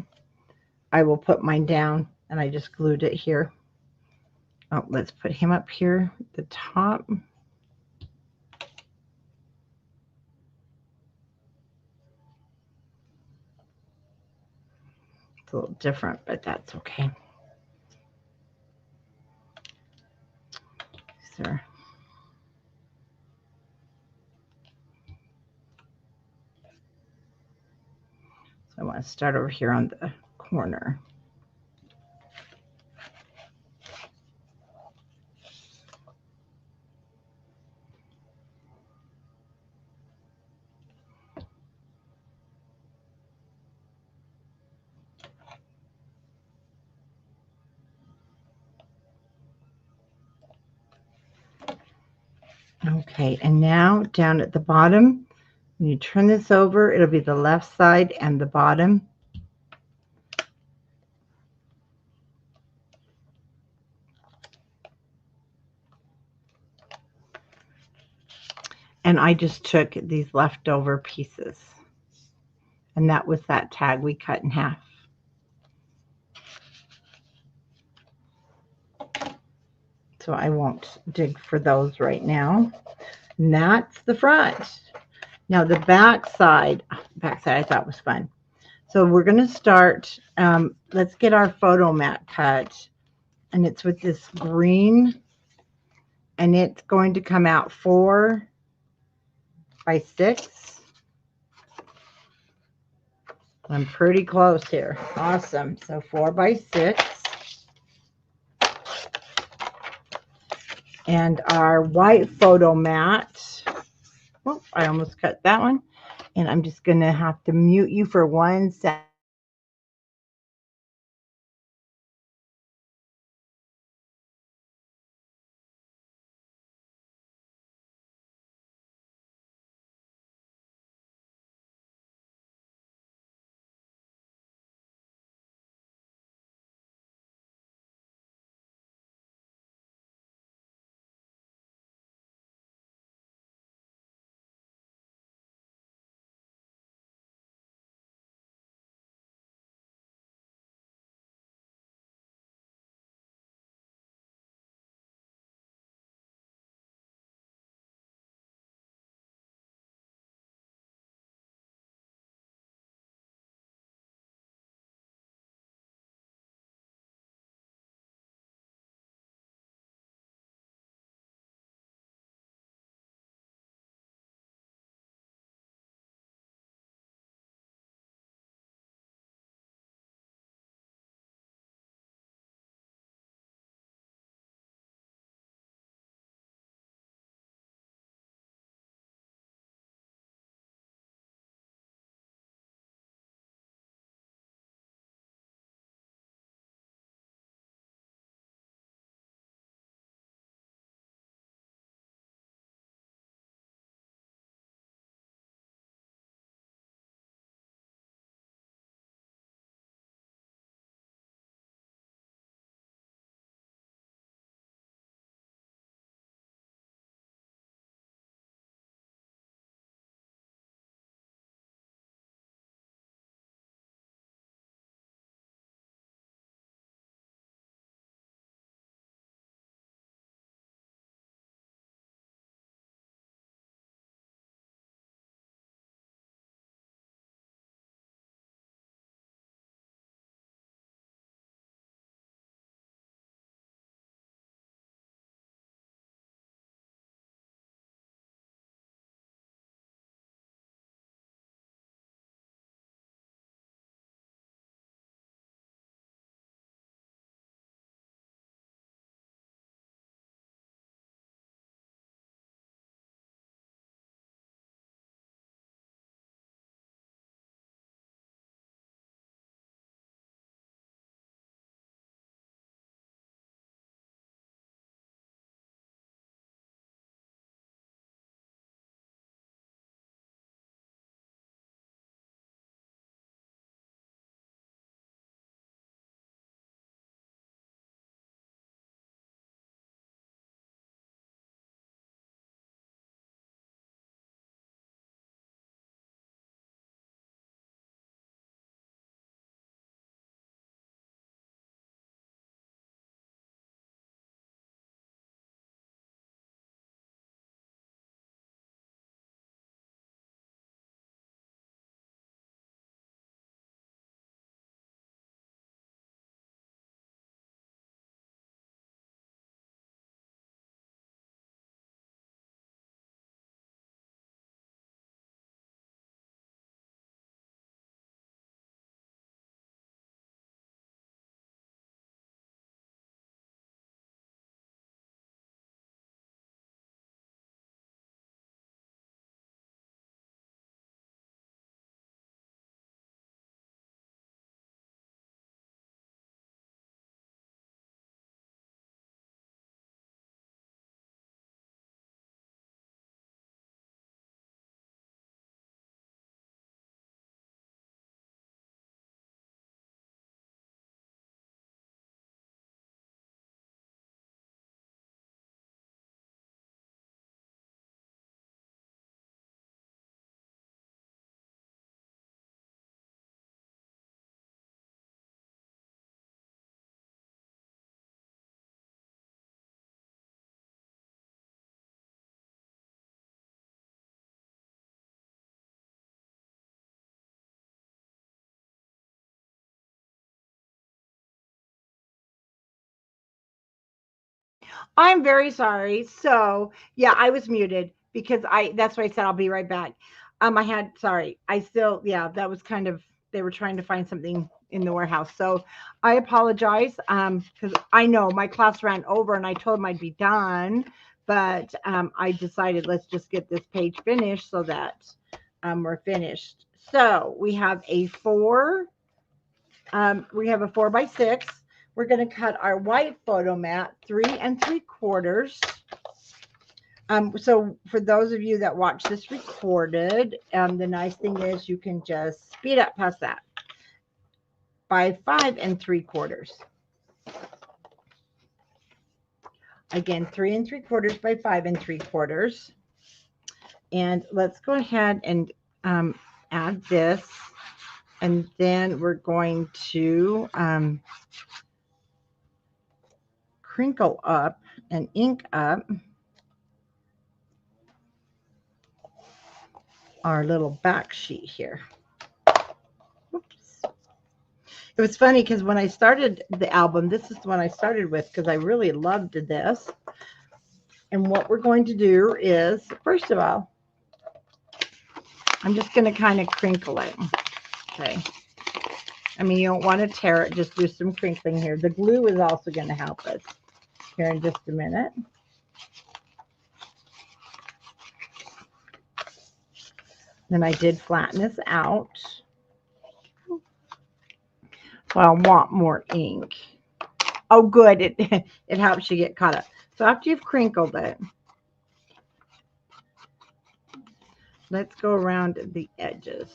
I will put mine down, and I just glued it here. Oh, let's put him up here at the top. It's a little different, but that's okay. Sir. So I want to start over here on the corner. Okay, and now down at the bottom, when you turn this over, it'll be the left side and the bottom. And I just took these leftover pieces. And that was that tag we cut in half. So I won't dig for those right now. And that's the front. Now the back side I thought was fun. So we're going to start, let's get our photo mat cut. And it's with this green, and it's going to come out 4 by 6. I'm pretty close here. Awesome. So 4 by 6. And our white photo mat. Oh, I almost cut that one. And I'm just going to have to mute you for 1 second. I'm very sorry. So yeah, I was muted because that's why I said I'll be right back. I had sorry. I still yeah, that was kind of they were trying to find something in the warehouse. So I apologize. Because I know my class ran over and I told them I'd be done, but I decided let's just get this page finished so that we're finished. So we have a 4x6. We're going to cut our white photo mat 3 3/4. So for those of you that watch this recorded, the nice thing is you can just speed up past that by 5 3/4. Again, 3 3/4 by 5 3/4. And let's go ahead and add this. And then we're going to crinkle up and ink up our little back sheet here. Oops. It was funny because when I started the album, this is the one I started with because I really loved this. And what we're going to do is, first of all, I'm just going to kind of crinkle it. Okay. I mean, you don't want to tear it, just do some crinkling here. The glue is also going to help us here in just a minute. Then I did flatten this out. So I want more ink. Oh, good. It helps you get caught up. So after you've crinkled it, let's go around the edges.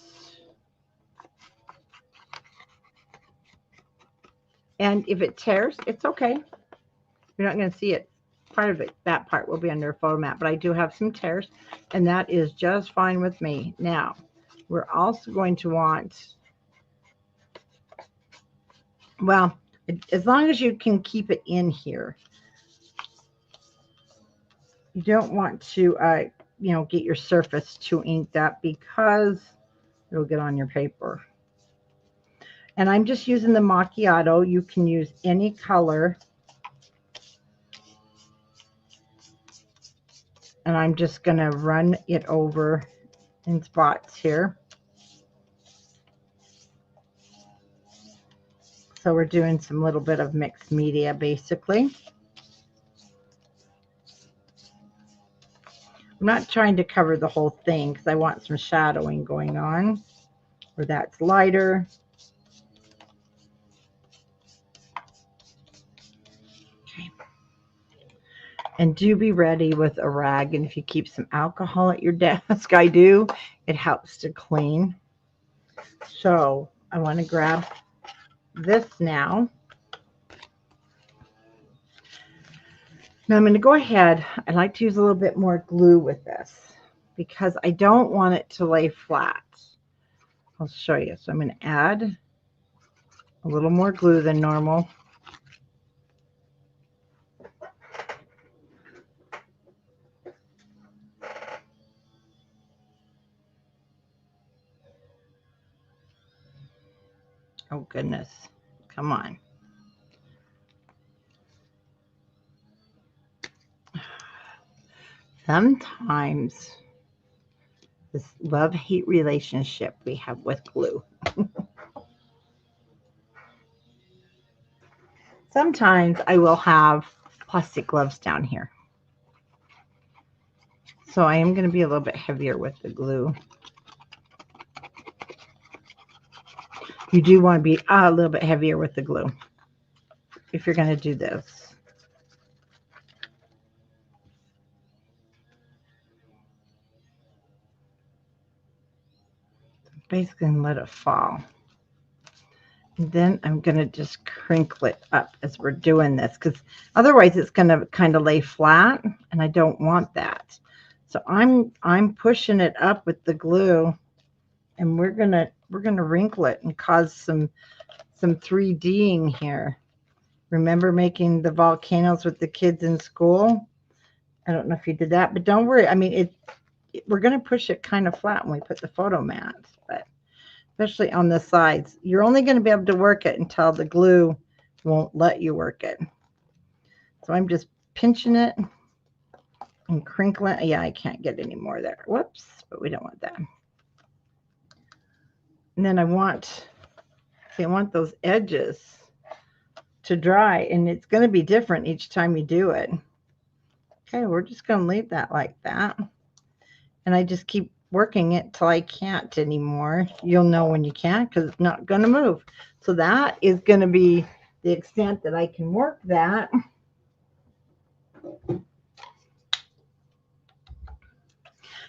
And if it tears, it's okay. You're not going to see it. Part of it, that part will be under a photo mat, but I do have some tears, and that is just fine with me. Now, we're also going to want, well, as long as you can keep it in here, you don't want to, get your surface too inked up because it'll get on your paper. And I'm just using the macchiato. You can use any color. And I'm just going to run it over in spots here. So we're doing some little bit of mixed media, basically. I'm not trying to cover the whole thing because I want some shadowing going on where that's lighter. Okay. And do be ready with a rag. And if you keep some alcohol at your desk, I do, it helps to clean. So I want to grab this now. Now I'm going to go ahead. I like to use a little bit more glue with this because I don't want it to lay flat. I'll show you. So I'm going to add a little more glue than normal. Oh goodness. Come on. Sometimes this love-hate relationship we have with glue. Sometimes I will have plastic gloves down here. So I am going to be a little bit heavier with the glue. You do want to be a little bit heavier with the glue if you're going to do this. Basically, let it fall. And then I'm going to just crinkle it up as we're doing this because otherwise it's going to kind of lay flat and I don't want that. So I'm pushing it up with the glue and we're going to wrinkle it and cause some 3Ding here. Remember making the volcanoes with the kids in school? I don't know if you did that, but don't worry. I mean, we're going to push it kind of flat when we put the photo mat, but especially on the sides. You're only going to be able to work it until the glue won't let you work it. So I'm just pinching it and crinkling. Yeah, I can't get any more there. Whoops, but we don't want that. And then I want those edges to dry, and it's going to be different each time you do it. Okay, we're just going to leave that like that. And I just keep working it till I can't anymore. You'll know when you can't because it's not going to move. So that is going to be the extent that I can work that.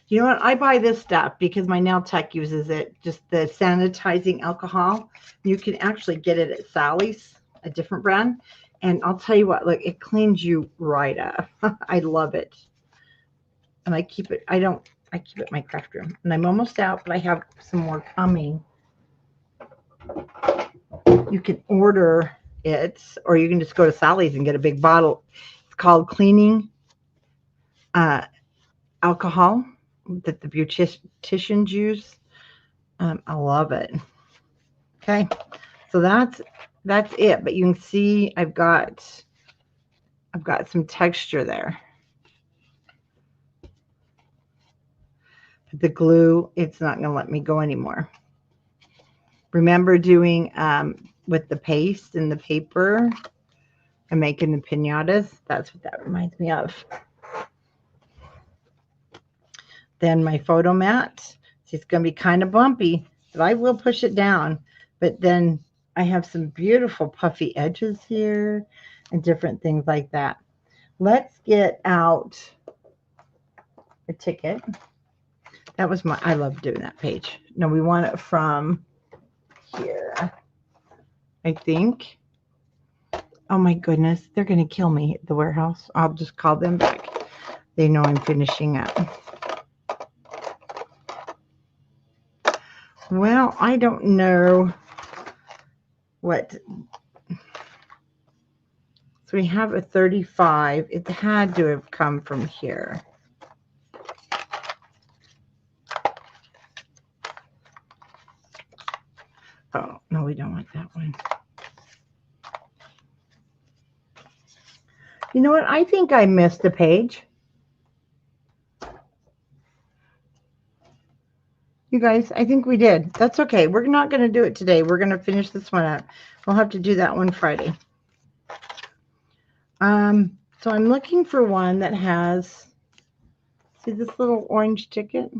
You know what? I buy this stuff because my nail tech uses it, just the sanitizing alcohol. You can actually get it at Sally's, a different brand. And I'll tell you what, look, it cleans you right up. I love it. And I keep it, I keep it in my craft room. And I'm almost out, but I have some more coming. You can order it, or you can just go to Sally's and get a big bottle. It's called cleaning alcohol that the beauticians use. I love it. Okay, so that's it. But you can see I've got some texture there. But the glue, it's not going to let me go anymore. Remember doing with the paste and the paper and making the piñatas? That's what that reminds me of. Then my photo mat. It's going to be kind of bumpy, but I will push it down. But then I have some beautiful puffy edges here and different things like that. Let's get out a ticket. That was I love doing that page. No, we want it from here, I think. Oh my goodness, they're going to kill me at the warehouse. I'll just call them back. They know I'm finishing up. Well, I don't know what. So we have a 35. It had to have come from here. Oh, no, we don't want that one. You know what? I think I missed a page. You guys, I think we did. That's okay. We're not going to do it today. We're going to finish this one up. We'll have to do that one Friday. So I'm looking for one that has, see this little orange ticket?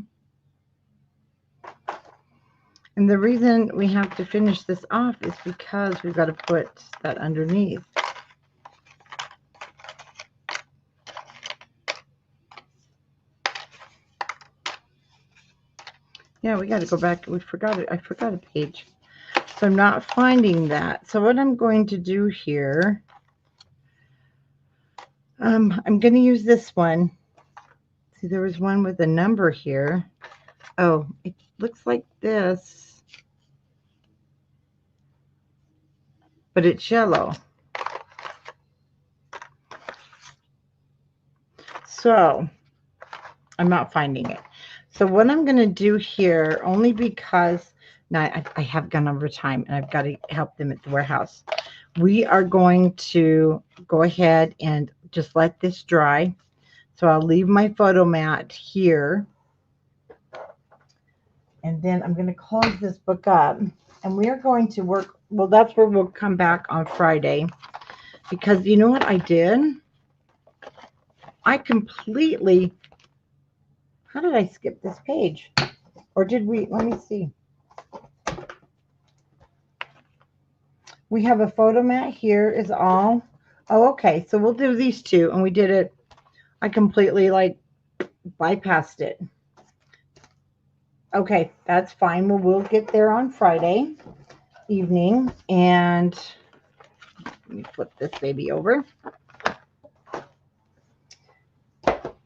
And the reason we have to finish this off is because we've got to put that underneath. Yeah, we got to go back. We forgot it. I forgot a page. So I'm not finding that. So what I'm going to do here, I'm going to use this one. See, there was one with a number here. Oh, it looks like this, but it's yellow. So I'm not finding it. So what I'm going to do here, only because now I have gone over time and I've got to help them at the warehouse. We are going to go ahead and just let this dry. So I'll leave my photo mat here. And then I'm going to close this book up. And we are going to work, well, that's where we'll come back on Friday. Because you know what I did? I completely, how did I skip this page? Or did we, let me see. We have a photo mat here is all. Oh, okay. So we'll do these two. And we did it, I completely like bypassed it. Okay, that's fine. Well, we'll get there on Friday evening. And let me flip this baby over.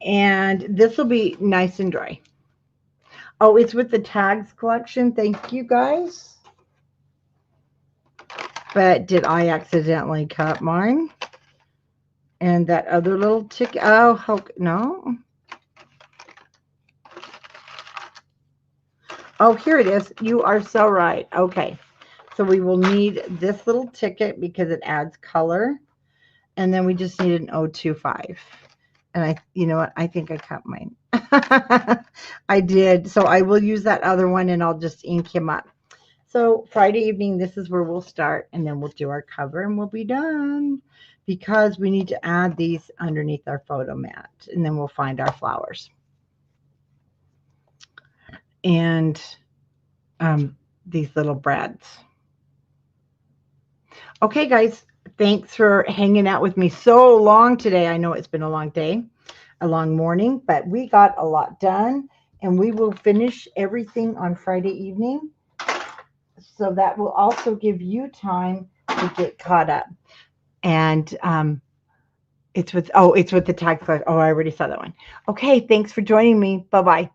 And this will be nice and dry. Oh, it's with the tags collection. Thank you, guys. But did I accidentally cut mine? And that other little ticket. Oh, no. Oh, here it is. You are so right. Okay. So we will need this little ticket because it adds color. And then we just need an 025. And you know what? I think I cut mine. I did. So I will use that other one and I'll just ink him up. So Friday evening, this is where we'll start, and then we'll do our cover and we'll be done, because we need to add these underneath our photo mat, and then we'll find our flowers. And these little brads. Okay, guys, thanks for hanging out with me so long today. I know it's been a long day, a long morning, but we got a lot done, and we will finish everything on Friday evening. So that will also give you time to get caught up. And it's with the tag flash. Oh, I already saw that one. Okay, thanks for joining me. Bye-bye.